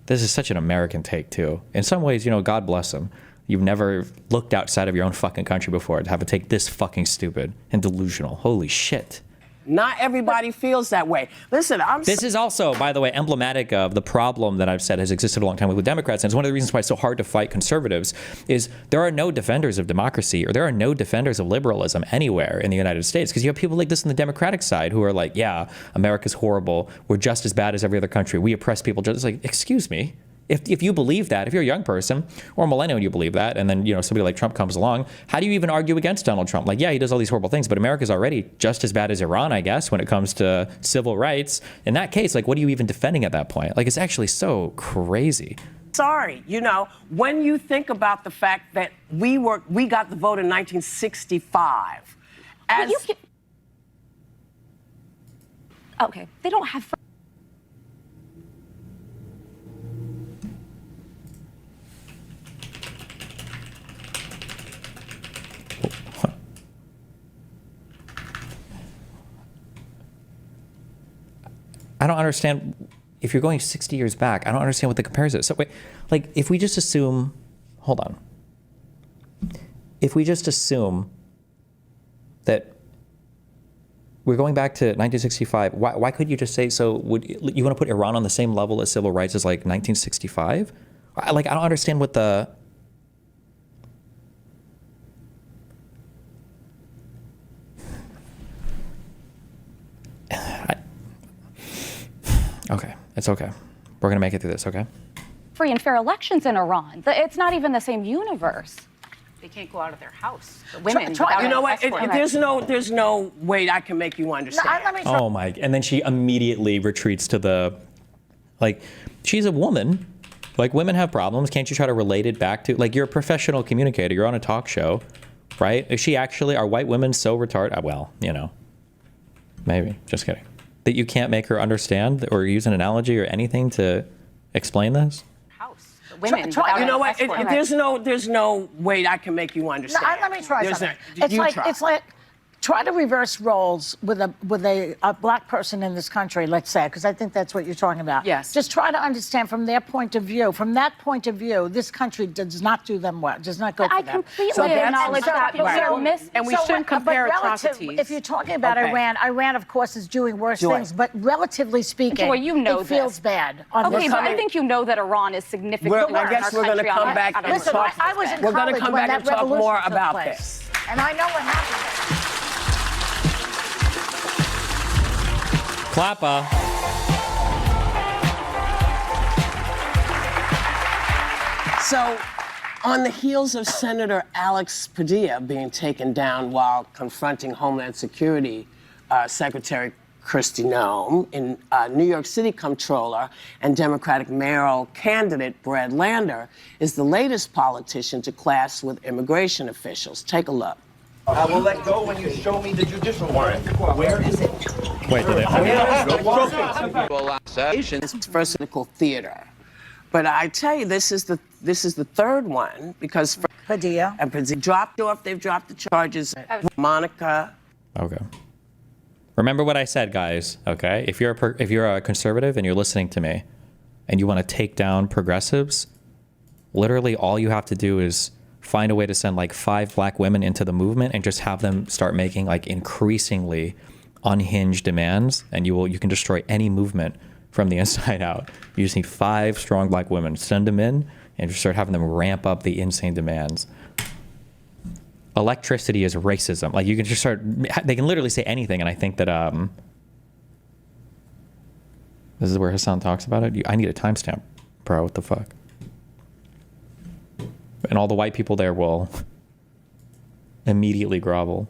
This is such an American take, too. In some ways, you know, God bless them. You've never looked outside of your own fucking country before to have a take this fucking stupid and delusional. Holy shit. Not everybody feels that way. Listen, This is also, by the way, emblematic of the problem that I've said has existed a long time with Democrats. And it's one of the reasons why it's so hard to fight conservatives is there are no defenders of democracy or there are no defenders of liberalism anywhere in the United States. Because you have people like this on the Democratic side who are like, yeah, America's horrible. We're just as bad as every other country. We oppress people. Just like, excuse me. If you believe that, if you're a young person or a millennial and you believe that, and then, you know, somebody like Trump comes along, how do you even argue against Donald Trump? Like, yeah, he does all these horrible things, but America's already just as bad as Iran, I guess, when it comes to civil rights. In that case, like, what are you even defending at that point? Like, it's actually so crazy. Sorry, you know, when you think about the fact that we got the vote in 1965, Okay, they don't have. I don't understand. If you're going 60 years back, I don't understand what the comparison is. So wait, like if we just assume, hold on. If we just assume that we're going back to 1965, why could you just say, so would you want to put Iran on the same level as civil rights as like 1965? Like, I don't understand what the, okay, it's okay. We're gonna make it through this, okay? Free and fair elections in Iran. It's not even the same universe. They can't go out of their house. The women. You know what? There's no way I can make you understand. Oh my, and then she immediately retreats to the, like, she's a woman. Like, women have problems. Can't you try to relate it back to, like, you're a professional communicator. You're on a talk show, right? Is she actually, are white women so retarded? Well, you know, maybe, just kidding. That you can't make her understand or use an analogy or anything to explain this? Women. You know what? There's no way I can make you understand. Let me try something. Try. It's like try to reverse roles with a black person in this country, let's say, because I think that's what you're talking about. Yes. Just try to understand from their point of view. From that point of view, this country does not do them well. Does not go for them. I completely acknowledge that, but we shouldn't compare atrocities. If you're talking about Iran, of course, is doing worse things, but relatively speaking, Joy, you know it feels bad. Okay, but I think you know that Iran is significantly I guess we're going to come back and talk. I was in we're going to come back and talk more about this. And I know what happened. Clapper. So, on the heels of Senator Alex Padilla being taken down while confronting Homeland Security Secretary Kristi Noem, in New York City Comptroller and Democratic mayoral candidate Brad Lander is the latest politician to clash with immigration officials. Take a look. I will let go when you show me the judicial warrant. Where is it? Wait, did It's versatile theater. But I tell you, this is the third one because Padilla and Padilla dropped off. They've dropped the charges. Monica. Okay. Remember what I said, guys. Okay, if you're a conservative and you're listening to me, and you want to take down progressives, literally all you have to do is find a way to send like 5 black women into the movement and just have them start making like increasingly unhinged demands, and you can destroy any movement from the inside out. You just need 5 strong black women, send them in, and just start having them ramp up the insane demands. Electricity is racism. Like, you can just start, they can literally say anything, and I think that this is where Hassan talks about it. I need a timestamp, bro. What the fuck? And all the white people there will immediately grovel.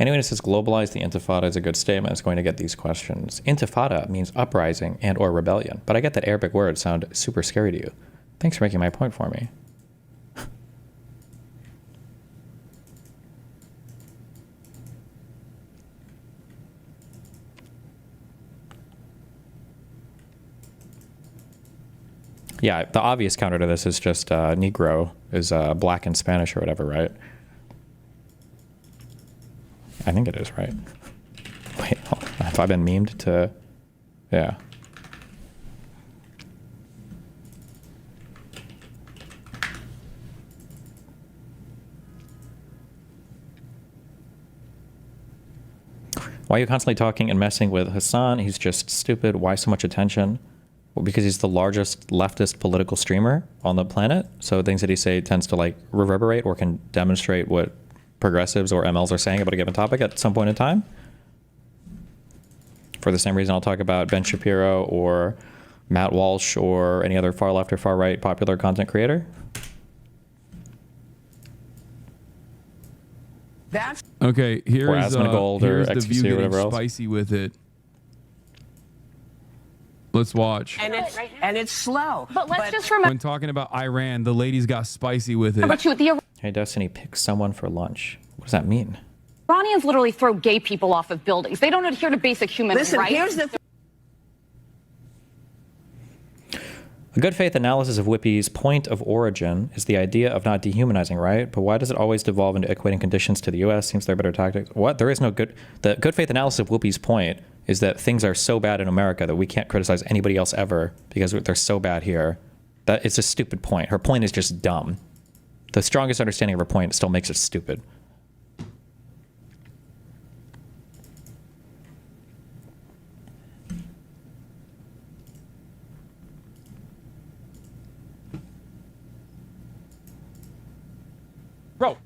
Anyone who says globalize the intifada is a good statement is going to get these questions. Intifada means uprising and or rebellion, but I get that Arabic words sound super scary to you. Thanks for making my point for me. Yeah, the obvious counter to this is just Negro is black in Spanish or whatever, right? I think it is, right? Wait, have I been memed to... Yeah. Why are you constantly talking and messing with Hassan? He's just stupid. Why so much attention? Well, because he's the largest leftist political streamer on the planet. So things that he say tends to like reverberate or can demonstrate what progressives or MLs are saying about a given topic at some point in time. For the same reason I'll talk about Ben Shapiro or Matt Walsh or any other far left or far right popular content creator. Okay, here's Asmongold or here's the XQC View or whatever getting else. spicy with it. Let's watch. And it's slow. But let's just remember. When talking about Iran, the ladies got spicy with it. Hey, Destiny, pick someone for lunch. What does that mean? Iranians literally throw gay people off of buildings. They don't adhere to basic human rights. Here's the A good faith analysis of Whippy's point of origin is the idea of not dehumanizing, right? But why does it always devolve into equating conditions to the U.S.? Seems there are better tactics. What? There is no good... The good faith analysis of Whippy's point is that things are so bad in America that we can't criticize anybody else ever because they're so bad here. That it's a stupid point. Her point is just dumb. The strongest understanding of her point still makes it stupid. Bro,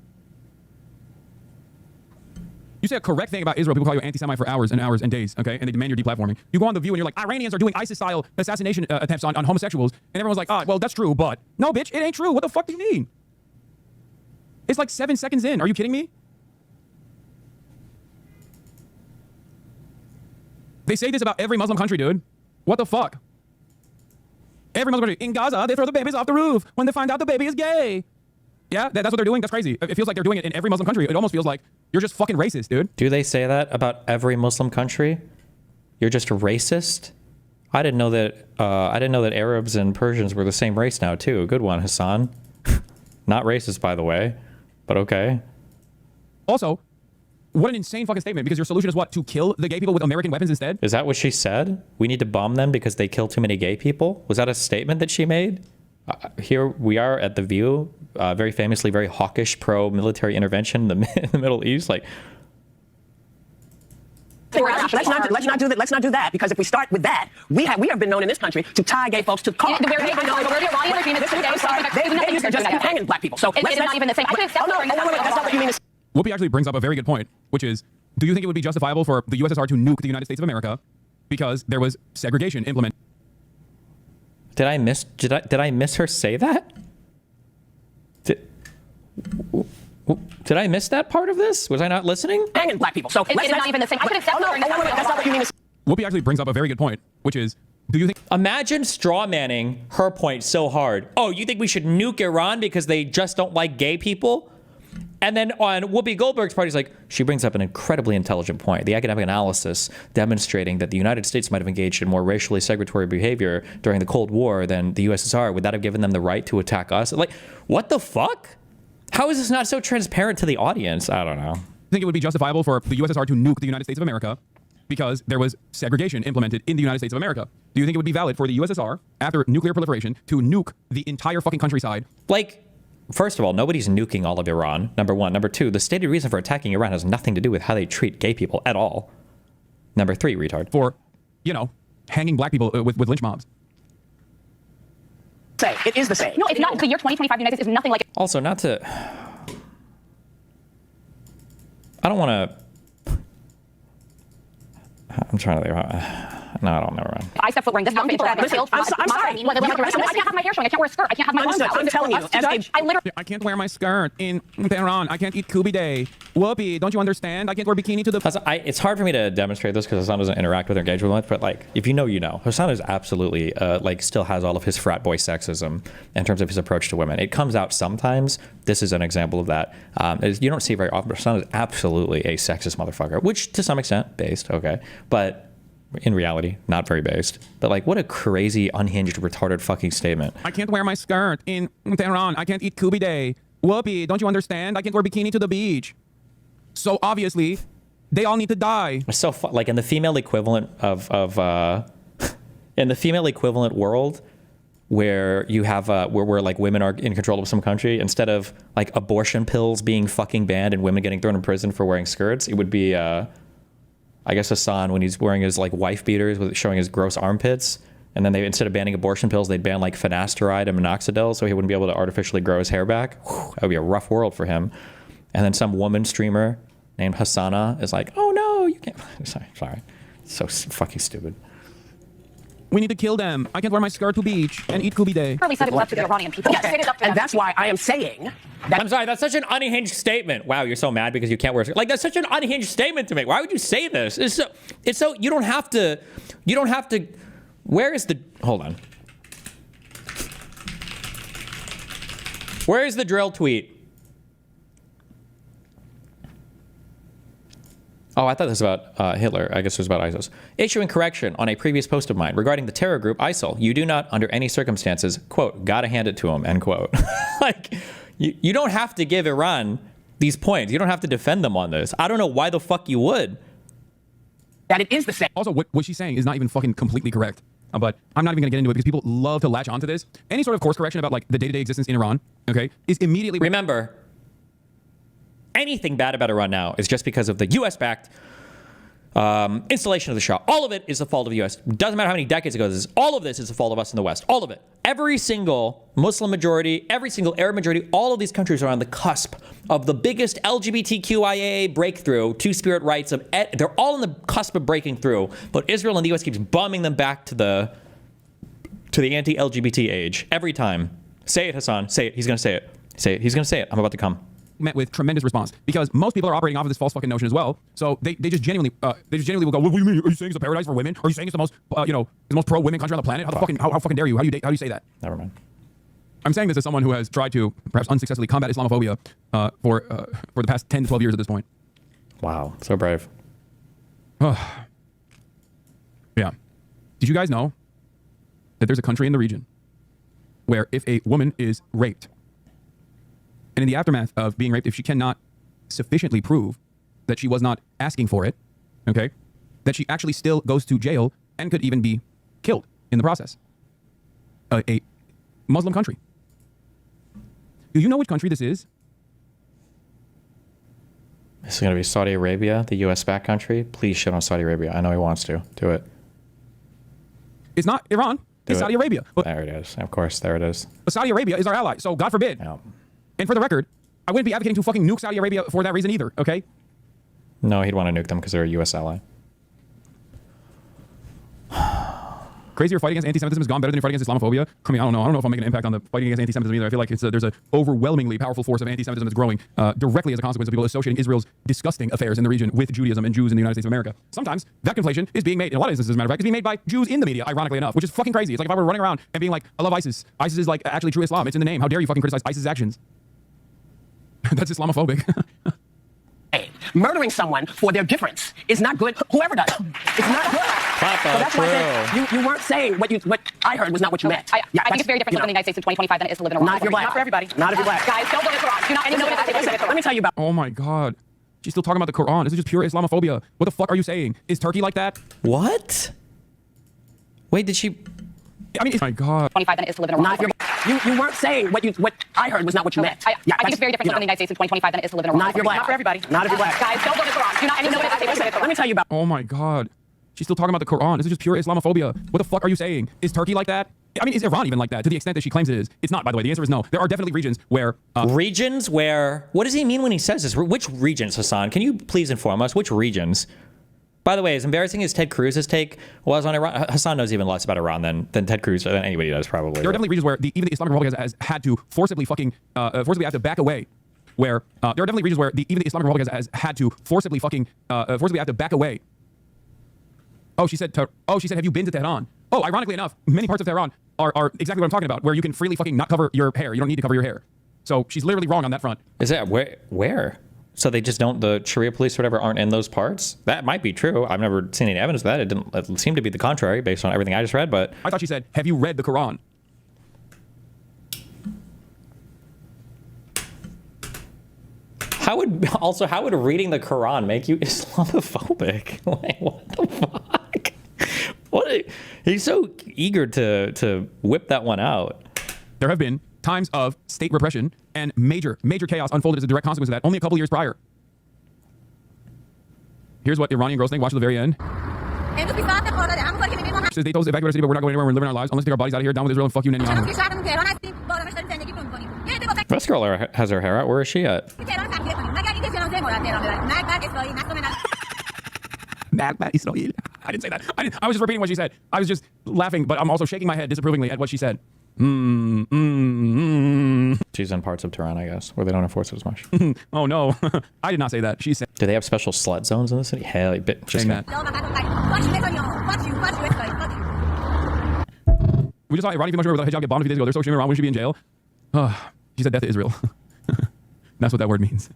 you say a correct thing about Israel, people call you anti-Semite for hours and hours and days, okay? And they demand your deplatforming. You go on The View and you're like, Iranians are doing ISIS-style assassination attempts on homosexuals. And everyone's like, well, that's true, but... No, bitch, it ain't true. What the fuck do you mean? It's like 7 seconds in. Are you kidding me? They say this about every Muslim country, dude. What the fuck? Every Muslim country. In Gaza, they throw the babies off the roof when they find out the baby is gay. Yeah, that's what they're doing. That's crazy. It feels like they're doing it in every Muslim country. It almost feels like you're just fucking racist, dude. Do they say that about every Muslim country? You're just a racist? I didn't know that Arabs and Persians were the same race now too. Good one, Hassan. Not racist, by the way, but okay. Also, what an insane fucking statement, because your solution is what? To kill the gay people with American weapons instead? Is that what she said? We need to bomb them because they kill too many gay people? Was that a statement that she made? Here we are at The View, very famously very hawkish pro-military intervention in the Middle East. Like, let's not do that, because if we start with that, we have been known in this country to tie gay folks to the car. They're just hanging black people. So it's not even the same. That's not what you mean. Whoopi actually brings up a very good point, which is, do you think it would be justifiable for the USSR to nuke the United States of America because there was segregation implemented? Did I miss her say that? Did I miss that part of this? Was I not listening? Hanging black people. So it's not even the same. That's not what you mean. Whoopi actually brings up a very good point, which is, do you think... Imagine straw manning her point so hard. Oh, you think we should nuke Iran because they just don't like gay people? And then on Whoopi Goldberg's part, he's like, she brings up an incredibly intelligent point. The academic analysis demonstrating that the United States might have engaged in more racially segregatory behavior during the Cold War than the USSR. Would that have given them the right to attack us? Like, what the fuck? How is this not so transparent to the audience? I don't know. I think it would be justifiable for the USSR to nuke the United States of America because there was segregation implemented in the United States of America. Do you think it would be valid for the USSR, after nuclear proliferation, to nuke the entire fucking countryside? Like, first of all, nobody's nuking all of Iran, number one. Number two, the stated reason for attacking Iran has nothing to do with how they treat gay people at all. Number three, retard. For, you know, hanging black people with lynch mobs. It is the same. No, it's not. The year 2025 United States is nothing like it. Also, not to... I don't want to... I'm trying to... No, I don't know. I stepped foot wearing this outfit. I'm sorry. I can't have my hair showing. I can't wear a skirt. I can't have my arms out. I'm telling you. I can't wear my skirt in Tehran. I can't eat Kubi Day. Whoopi, don't you understand? I can't wear bikini to the... It's hard for me to demonstrate this because Hassan doesn't interact with or engage with much, but like, if you know, you know. Hassan is absolutely, like, still has all of his frat boy sexism in terms of his approach to women. It comes out sometimes. This is an example of that. You don't see it very often, but Hassan is absolutely a sexist motherfucker, which to some extent, based, okay. But in reality, not very based. But like, what a crazy, unhinged, retarded fucking statement. I can't wear my skirt in Tehran. I can't eat Kubi Day. Whoopi, don't you understand? I can't wear bikini to the beach. So obviously, they all need to die. It's so like in the female equivalent of in the female equivalent world, where you have where like women are in control of some country, instead of like abortion pills being fucking banned and women getting thrown in prison for wearing skirts, it would be I guess Hassan when he's wearing his like wife beaters with showing his gross armpits, and then they, instead of banning abortion pills, they'd ban like finasteride and minoxidil so he wouldn't be able to artificially grow his hair back. Whew, that would be a rough world for him. And then some woman streamer named Hassana is like, oh no, you can't. Sorry. So fucking stupid. We need to kill them. I can't wear my skirt to beach and eat Kubi Day. Said it was up to the Iranian people. Yes. And that's why I am saying that... I'm sorry, that's such an unhinged statement. Wow, you're so mad because you can't wear... Like, that's such an unhinged statement to make. Why would you say this? It's so you don't have to Where is the... Hold on. Where is the drill tweet? Oh, I thought this was about Hitler. I guess it was about ISIS. Issuing correction on a previous post of mine regarding the terror group ISIL. You do not, under any circumstances, quote, gotta hand it to him, end quote. Like, you don't have to give Iran these points. You don't have to defend them on this. I don't know why the fuck you would. That it is the same. Also, what she's saying is not even fucking completely correct. But I'm not even going to get into it because people love to latch onto this. Any sort of course correction about like the day-to-day existence in Iran, okay, is immediately... Remember, anything bad about Iran now is just because of the U.S.-backed installation of the Shah. All of it is the fault of the U.S. Doesn't matter how many decades ago this is. All of this is the fault of us in the West. All of it. Every single Muslim majority, every single Arab majority, all of these countries are on the cusp of the biggest LGBTQIA breakthrough, two-spirit rights. They're all on the cusp of breaking through, but Israel and the U.S. keeps bumming them back to the anti-LGBT age every time. Say it, Hassan. Say it. He's going to say it. Say it. He's going to say it. I'm about to come. Met with tremendous response because most people are operating off of this false fucking notion as well. So they just genuinely will go, what do you mean? Are you saying it's a paradise for women? Are you saying it's the most the most pro women country on the planet? How fucking dare you? How do you say that? Never mind. I'm saying this as someone who has tried to perhaps unsuccessfully combat Islamophobia for the past 10 to 12 years at this point. Wow, so brave. Yeah. Did you guys know that there's a country in the region where if a woman is raped, and in the aftermath of being raped, if she cannot sufficiently prove that she was not asking for it, okay, that she actually still goes to jail and could even be killed in the process? A Muslim country. Do you know which country this is? This is going to be Saudi Arabia, the U.S.-backed country. Please shit on Saudi Arabia. I know he wants to. Do it. It's not Iran. It's Saudi Arabia. But there it is. Of course, there it is. But Saudi Arabia is our ally, so God forbid. Yeah. And for the record, I wouldn't be advocating to fucking nuke Saudi Arabia for that reason either, okay? No, he'd want to nuke them because they're a U.S. ally. Crazier fight against anti-Semitism has gone better than your fight against Islamophobia. I mean, I don't know if I'm making an impact on the fighting against anti-Semitism either. I feel like there's an overwhelmingly powerful force of anti-Semitism that's growing directly as a consequence of people associating Israel's disgusting affairs in the region with Judaism and Jews in the United States of America. Sometimes that conflation is being made, in a lot of instances, as a matter of fact, is being made by Jews in the media, ironically enough, which is fucking crazy. It's like if I were running around and being like, I love ISIS. ISIS is like actually true Islam. It's in the name. How dare you fucking criticize ISIS actions? That's Islamophobic. Murdering someone for their difference is not good. Whoever does, it's not good. Papa, so that's why I said you weren't saying what I heard was not what you meant. I think it's very different to live in the United States in 2025 than it is to live in Iran. Not if you're black. Not for everybody. Not if you're black. Guys, don't go to Quran. Do not any Let me tell you about. Oh my God. She's still talking about the Quran. This is just pure Islamophobia. What the fuck are you saying? Is Turkey like that? What? Wait, did she... I mean, oh my God. 25 than it is to live in Iran. Not if you weren't saying what I heard was not what you meant. I think it's very different to live in the United States in 2025 than it is to live in Iran. Not if you're black. Not for everybody. Not if you're black. Guys, don't go to Quran. Do not any Let me tell you about. Oh my God. She's still talking about the Quran. This is just pure Islamophobia. What the fuck are you saying? Is Turkey like that? I mean, is Iran even like that to the extent that she claims it is? It's not, by the way. The answer is no. There are definitely regions where... regions where... What does he mean when he says this? Which regions, Hassan? Can you please inform us? Which regions? By the way, as embarrassing as Ted Cruz's take was on Iran, Hassan knows even less about Iran than Ted Cruz, than anybody does, probably. There are definitely regions where even the Islamic Republic has had to forcibly have to back away. Where there are definitely regions where even the Islamic Republic has had to forcibly have to back away. Oh, she said, have you been to Tehran? Oh, ironically enough, many parts of Tehran are exactly what I'm talking about, where you can freely fucking not cover your hair. You don't need to cover your hair. So she's literally wrong on that front. Is that where? So they just don't, the Sharia police or whatever aren't in those parts? That might be true. I've never seen any evidence of that. It seemed to be the contrary based on everything I just read, but... I thought she said, have you read the Quran? How would reading the Quran make you Islamophobic? Like, what the fuck? He's so eager to whip that one out. There have been times of state repression and major chaos unfolded as a direct consequence of that only a couple years prior. Here's what Iranian girls think. Watch to the very end. Says they told us to evacuate our city, but we're not going anywhere. We're living our lives. Unless we take our bodies out of here, down with Israel, and fuck you, Netanyahu. This girl has her hair out. Where is she at? I didn't say that. I was just repeating what she said. I was just laughing, but I'm also shaking my head disapprovingly at what she said. She's in parts of Tehran, I guess, where they don't enforce it as much. Oh no, I did not say that. She said. Do they have special slut zones in the city? Hell, just that. We just saw Iranian female streamer without hijab get bombed a few days ago. They're so extremely wrong. We should be in jail. She said death to Israel. That's what that word means.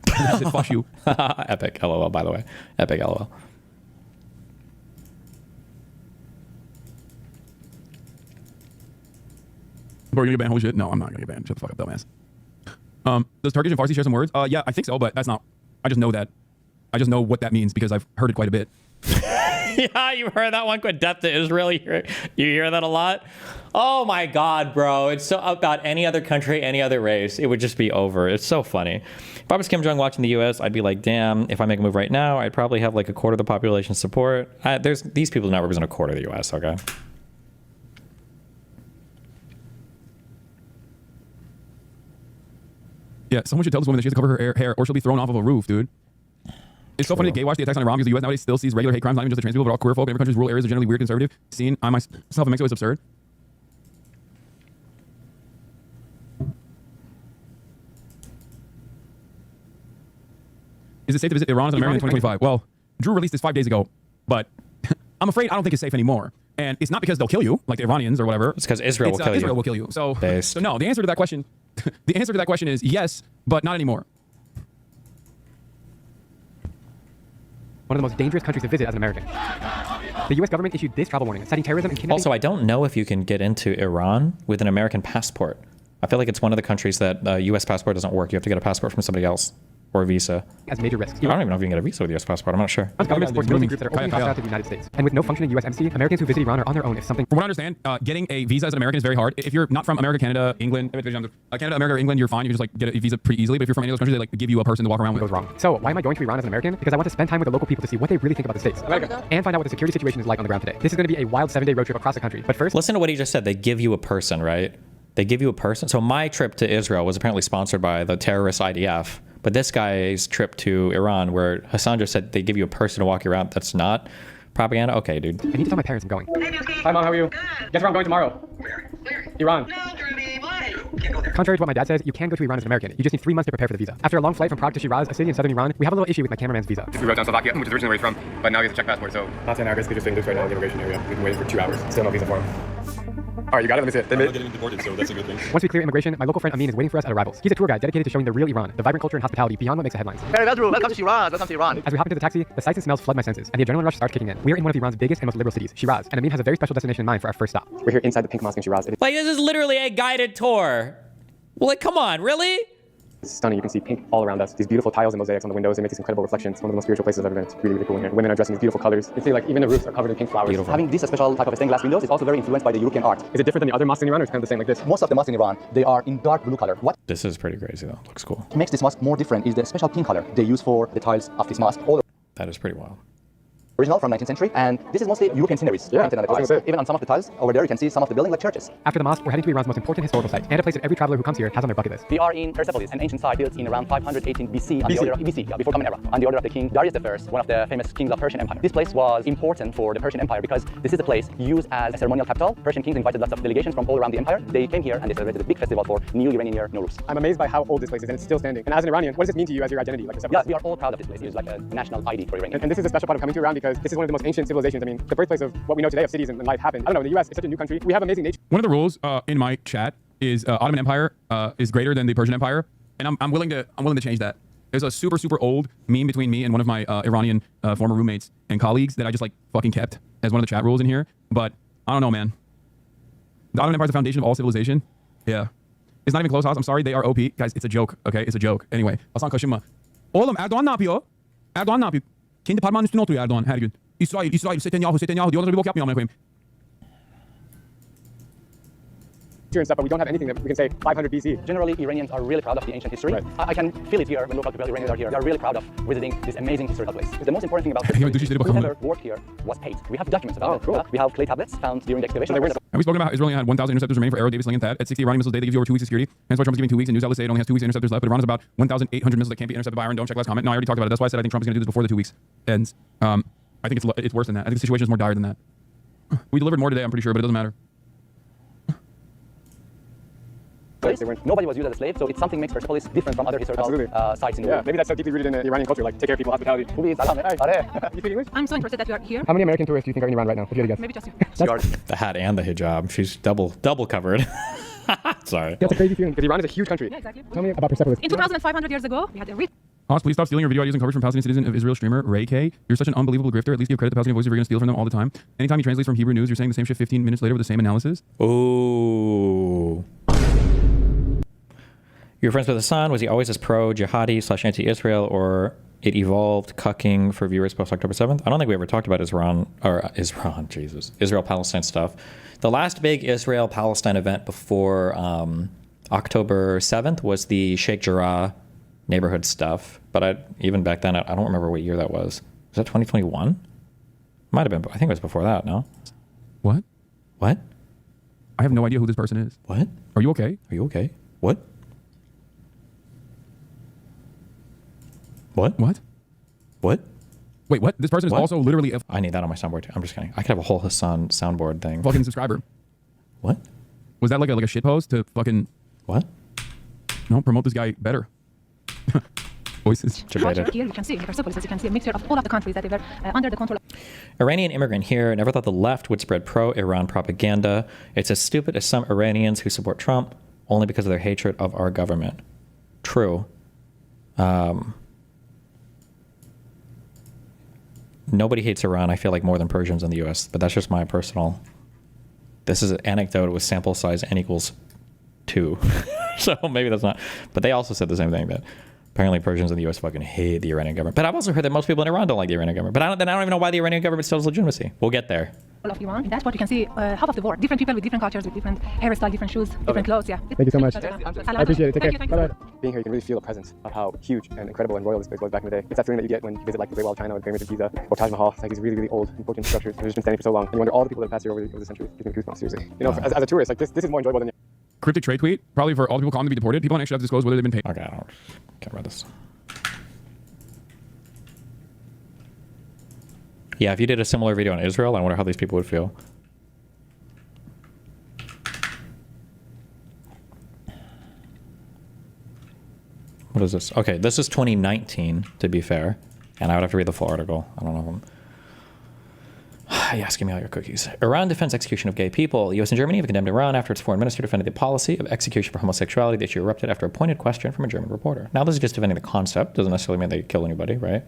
She said, fuck you. Epic LOL, by the way. Epic LOL. Bro, you're gonna get banned? Holy shit. No, I'm not gonna get banned. Shut the fuck up, dumbass. Does Turkish and Farsi share some words? Yeah, I think so, but that's not. I just know that. I just know what that means because I've heard it quite a bit. Yeah, you heard that one. Death to Israel. You hear that a lot. Oh my God, bro! It's so about any other country, any other race, it would just be over. It's so funny. If I was Kim Jong watching the U.S., I'd be like, damn. If I make a move right now, I'd probably have like a quarter of the population support. These people do not represent a quarter of the U.S. Okay. Yeah, someone should tell this woman that she has to cover her hair or she'll be thrown off of a roof, dude. It's so funny to gay watch the attacks on Iran because the U.S. nowadays still sees regular hate crimes, not even just the trans people, but all queer folk in every country's rural areas are generally weird conservative. Seen I myself in Mexico is absurd. Is it safe to visit Iran as an American in 2025? Well, Drew released this 5 days ago, but I'm afraid I don't think it's safe anymore. And it's not because they'll kill you, like the Iranians or whatever. It's because Israel will kill you. Israel will kill you. So no, the answer to that question, is yes, but not anymore. One of the most dangerous countries to visit as an American. The U.S. government issued this travel warning, citing terrorism and kidnapping. Also, I don't know if you can get into Iran with an American passport. I feel like it's one of the countries that U.S. passport doesn't work. You have to get a passport from somebody else or a visa. Has major risks. I don't even know if you can get a visa with a U.S. passport. I'm not sure. The government supports militant groups that are openly hostile to the United States. And with no functioning U.S. embassy, Americans who visit Iran are on their own if something... From what I understand, getting a visa as an American is very hard. If you're not from America, Canada, England, Canada, America, or England, you're fine. You can just like get a visa pretty easily. But if you're from any of those countries, they like give you a person to walk around with. Goes wrong. So why am I going to Iran as an American? Because I want to spend time with the local people to see what they really think about the states. And find out what the security situation is like on the ground today. This is going to be a wild 7-day road trip across the country. But first... Listen to what he just said. They give you a person, right? They give you a person. So my trip to Israel was apparently sponsored by the terrorist IDF. But this guy's trip to Iran, where Hassan just said they give you a person to walk you around, that's not propaganda? Okay, dude. I need to tell my parents I'm going. Hi, Mom. How are you? Good. Guess where I'm going tomorrow? Where? Iran. No, Jeremy, why? Can't go there. Contrary to what my dad says, you can go to Iran as an American. You just need 3 months to prepare for the visa. After a long flight from Prague to Shiraz, a city in southern Iran, we have a little issue with my cameraman's visa. We wrote down Slovakia, which is originally where he's from, but now he has a Czech passport, so... Not saying August, they're just being loose right now in the immigration area. We've been waiting for 2 hours. Still no visa for him. All right, you got it. Let me see it. I'm not getting deported, so that's a good thing. Once we clear immigration, my local friend Amin is waiting for us at Arrivals. He's a tour guide dedicated to showing the real Iran, the vibrant culture and hospitality beyond what makes the headlines. Hey, Vedru, welcome to Shiraz. Welcome to Iran. As we hop into the taxi, the sights and smells flood my senses, and the adrenaline rush starts kicking in. We are in one of Iran's biggest and most liberal cities, Shiraz, and Amin has a very special destination in mind for our first stop. We're here inside the Pink Mosque in Shiraz. Like, this is literally a guided tour. Well, like, come on, really? It's stunning. You can see pink all around us. These beautiful tiles and mosaics on the windows. It makes these incredible reflections. One of the most spiritual places I've ever been. It's really, really cool in here. Women are dressed in these beautiful colors. You can see, like, even the roofs are covered in pink flowers. Beautiful. Having this special type of stained glass windows is also very influenced by the European art. Is it different than the other mosques in Iran, or is it kind of the same like this? Most of the mosques in Iran, they are in dark blue color. What This is pretty crazy, though. Looks cool. makes this mosque more different is the special pink color they use for the tiles of this mosque. All That is pretty wild. original from 19th century, and this is mostly European sceneries. Yeah, painted on the tiles. Even on some of the tiles over there, you can see some of the buildings like churches. After the mosque, we're heading to Iran's most important historical site, and a place that every traveler who comes here has on their bucket list. We are in Persepolis, an ancient site built in around 518 BC, on the order of before Common Era, on the order of the king Darius I, one of the famous kings of Persian Empire. This place was important for the Persian Empire because this is the place used as a ceremonial capital. Persian kings invited lots of delegations from all around the empire. They came here and they celebrated a big festival for New Iranian Year, Nowruz. I'm amazed by how old this place is, and it's still standing. And as an Iranian, what does this mean to you as your identity? Like Yeah, we are all proud of this place. It is like a national ID for Iranian. And this is a special part of coming to Iran because this is one of the most ancient civilizations. I mean, the birthplace of what we know today of cities and life happened. I don't know, in the US, it's such a new country. We have amazing nature. One of the rules in my chat is Ottoman Empire is greater than the Persian Empire, and I'm willing to change that. There's a super old meme between me and one of my Iranian former roommates and colleagues that I just like fucking kept as one of the chat rules in here. But I don't know, man. The Ottoman Empire is the foundation of all civilization. Yeah, it's not even close, house. I'm sorry, they are OP, guys. It's a joke. Okay, it's a joke. Anyway, Hasan Kaşınma. Oğlum Erdoğan ne yapıyor? Erdoğan ne yapıyor? Kendi parmağının üstüne oturuyor Erdoğan her gün. İsrail, Netanyahu diyorlar bir bok yapmıyor amına koyayım. And stuff, but we don't have anything that we can say 500 BC. Generally, Iranians are really proud of the ancient history. Right. I can feel it here when local people, Iranians are here. They are really proud of visiting this amazing historical place. The most important thing about this whoever worked here was paid. We have documents about it. Cool. We have clay tablets found during the excavation. Have we spoken about how Israel only had 1,000 interceptors remaining for Arrow, Davis, Sling, and Thad? At 60 Iranian missiles a day, they give you over 2 weeks of security. Hence why Trump is giving 2 weeks, and news outlets say it only has 2 weeks of interceptors left. But Iran has about 1,800 missiles that can't be intercepted by Iran. Don't check last comment. No, I already talked about it. That's why I said I think Trump is going to do this before the 2 weeks ends. I think it's worse than that. I think the situation is more dire than that. We delivered more today, I'm pretty sure, but it doesn't matter. Nobody was used as a slave, so it's something makes Persepolis different from other historical sites in the world. Maybe that's so deeply rooted in the Iranian culture, like take care of people, hospitality. You speak English? I'm so interested that you are here. How many American tourists do you think are in Iran right now? If you had to guess. Maybe just you. The hat and the hijab. She's double covered. Sorry. That's a crazy feeling because Iran is a huge country. Yeah, exactly. Tell me about Persepolis. In 2,500 years ago, we had a rich. Hans, please stop stealing your video ideas and coverage from Palestinian citizen of Israel streamer Ray K. You're such an unbelievable grifter. At least give credit to Palestinian voices if you're going to steal from them all the time. Anytime you translate from Hebrew news, you're saying the same shit 15 minutes later with the same analysis. Ooh. You're friends with Hassan. Was he always as pro-jihadi / anti-Israel, or it evolved cucking for viewers post October 7th? I don't think we ever talked about Israel-Palestine stuff. The last big Israel-Palestine event before October 7th was the Sheikh Jarrah neighborhood stuff. But even back then, I don't remember what year that was. Was that 2021? Might have been. I think it was before that, no? What? What? I have no idea who this person is. What? Are you okay? Are you okay? What? What? What? What? Wait, what? This person is also literally a I need that on my soundboard too. I'm just kidding. I could have a whole Hassan soundboard thing. fucking subscriber. What? Was that like a shit post to fucking... What? No, promote this guy better. Voices. Here you can see, Persepolis, as you can see, a mixture of all of the countries that were under the control of. Iranian immigrant here never thought the left would spread pro-Iran propaganda. It's as stupid as some Iranians who support Trump only because of their hatred of our government. True. Nobody hates Iran, I feel like, more than Persians in the US, but that's just my personal... This is an anecdote with sample size n equals 2. So maybe that's not... But they also said the same thing, that apparently Persians in the US fucking hate the Iranian government. But I've also heard that most people in Iran don't like the Iranian government. But I don't even know why the Iranian government still has legitimacy. We'll get there. Of Iran. In that part you can see half of the world. Different people with different cultures, with different hairstyle, different shoes, different clothes. Yeah. Thank you so much. I appreciate it. Take care. Bye-bye. Being here, you can really feel the presence of how huge and incredible and royal this place was back in the day. It's that feeling that you get when you visit like the Great Wall of China or the Pyramids of Giza or Taj Mahal. It's like these really, really old, important structures that have just been standing for so long. And you wonder all the people that passed here over the centuries. It gives me goosebumps, seriously. You know, as a tourist, like this is more enjoyable than... Cryptic trade tweet, probably for all the people calling to be deported. People don't actually have to disclose whether they've been paid. Okay, I don't care about this. Yeah, if you did a similar video on Israel, I wonder how these people would feel. What is this? Okay, this is 2019, to be fair. And I would have to read the full article. I don't know if I'm... Yes, give me all your cookies. Iran defends execution of gay people. The U.S. and Germany have condemned Iran after its foreign minister defended the policy of execution for homosexuality. The issue erupted after a pointed question from a German reporter. Now, this is just defending the concept. Doesn't necessarily mean they kill anybody, right?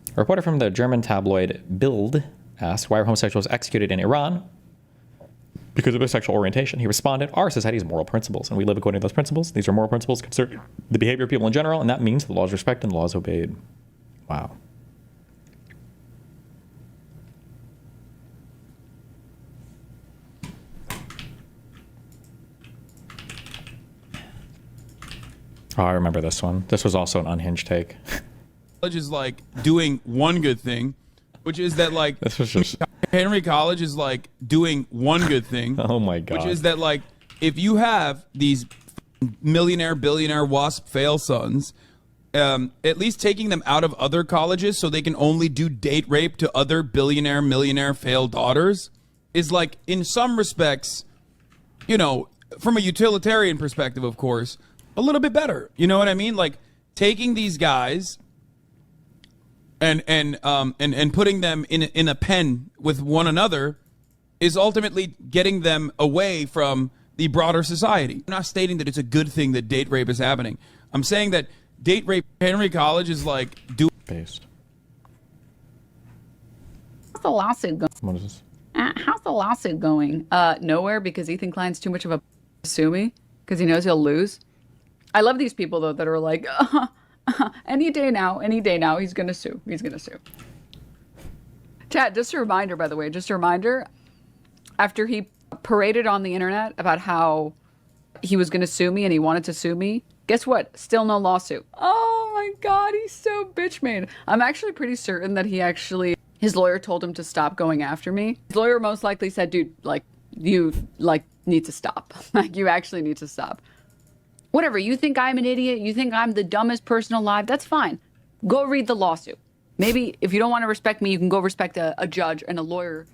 A reporter from the German tabloid Bild asked, why are homosexuals executed in Iran? Because of their sexual orientation. He responded, our society has moral principles, and we live according to those principles. These are moral principles concerning the behavior of people in general, and that means the law is respected and the law is obeyed. Wow. Oh, I remember this one. This was also an unhinged take. College is like doing one good thing, which is that like this was just Henry College is like doing one good thing. Oh my God. Which is that like if you have these millionaire, billionaire, WASP fail sons, at least taking them out of other colleges so they can only do date rape to other billionaire, millionaire fail daughters is like in some respects, you know, from a utilitarian perspective, of course, a little bit better. You know what I mean? Like taking these guys and putting them in a pen with one another is ultimately getting them away from the broader society. I'm not stating that it's a good thing that date rape is happening. I'm saying that date rape Henry College is like based. How's the lawsuit going? What is this? How's the lawsuit going? Nowhere, because Ethan Klein's too much of a sue me because he knows he'll lose. I love these people though that are like, any day now, he's gonna sue. He's gonna sue. Chat, just a reminder, by the way, just a reminder. After he paraded on the internet about how he was gonna sue me and he wanted to sue me, guess what? Still no lawsuit. Oh my God, he's so bitch made. I'm actually pretty certain that his lawyer told him to stop going after me. His lawyer most likely said, dude, like, you need to stop. Like, you actually need to stop. Whatever, you think I'm an idiot, you think I'm the dumbest person alive, that's fine. Go read the lawsuit. Maybe if you don't want to respect me, you can go respect a judge and a lawyer.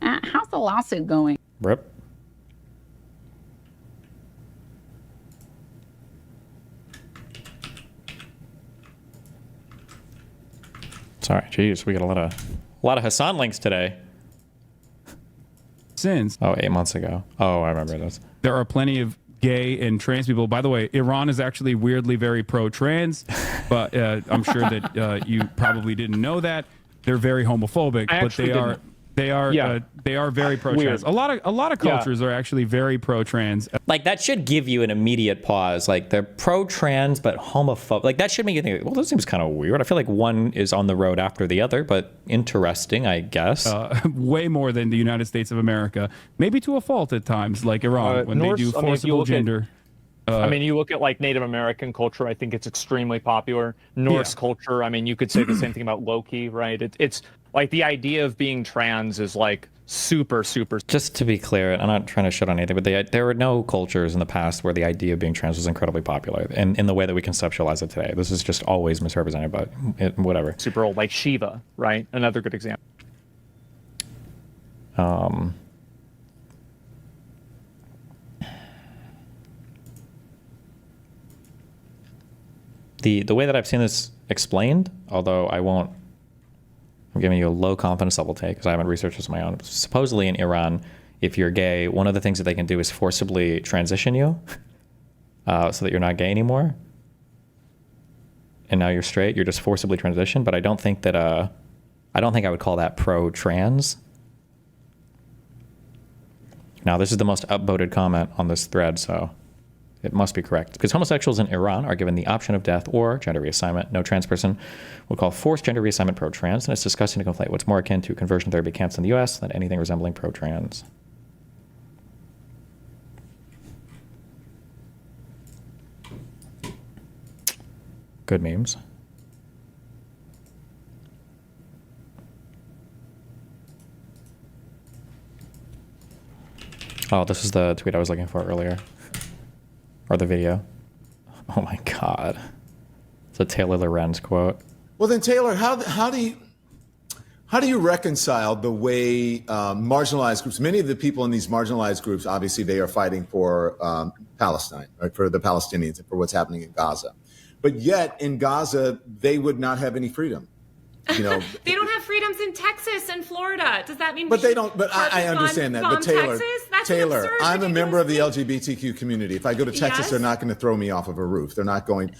How's the lawsuit going? Rip. Sorry, geez, we got a lot of Hassan links today. Since 8 months ago. Oh, I remember this. There are plenty of gay and trans people. By the way, Iran is actually weirdly very pro-trans, but I'm sure that you probably didn't know that. They're very homophobic, but they are very pro-trans. A lot of cultures are actually very pro-trans. Like, that should give you an immediate pause. Like, they're pro-trans but homophobic. Like, that should make you think, well, this seems kind of weird. I feel like one is on the road after the other, but interesting, I guess. Way more than the United States of America, maybe to a fault at times, like Iran when they do forcible gender. I mean, you look at like Native American culture, I think it's extremely popular. Norse culture, I mean, you could say the same thing about Loki, right? It's like the idea of being trans is like super. Just to be clear, I'm not trying to shit on anything, but there were no cultures in the past where the idea of being trans was incredibly popular in the way that we conceptualize it today. This is just always misrepresented, but whatever. Super old, like Shiva, right? Another good example. The way that I've seen this explained, although I'm giving you a low confidence level take because I haven't researched this on my own. Supposedly in Iran, if you're gay, one of the things that they can do is forcibly transition you so that you're not gay anymore. And now you're straight, you're just forcibly transitioned. But I don't think I would call that pro-trans. Now, this is the most upvoted comment on this thread, so it must be correct. Because homosexuals in Iran are given the option of death or gender reassignment. No trans person would call forced gender reassignment pro-trans, and it's disgusting to conflate what's more akin to conversion therapy camps in the US than anything resembling pro-trans. Good memes. Oh, this is the tweet I was looking for earlier. Or the video. Oh my God. It's a Taylor Lorenz quote. Well then, Taylor, how do you reconcile the way marginalized groups, many of the people in these marginalized groups, obviously they are fighting for Palestine, right, for the Palestinians and for what's happening in Gaza. But yet in Gaza, they would not have any freedom. You know, they don't have freedoms in Texas and Florida. Does that mean? But they don't. But I understand that. But Taylor, Taylor, I'm a member of the LGBTQ community. If I go to Texas, Yes. they're not going to throw me off of a roof. They're not going.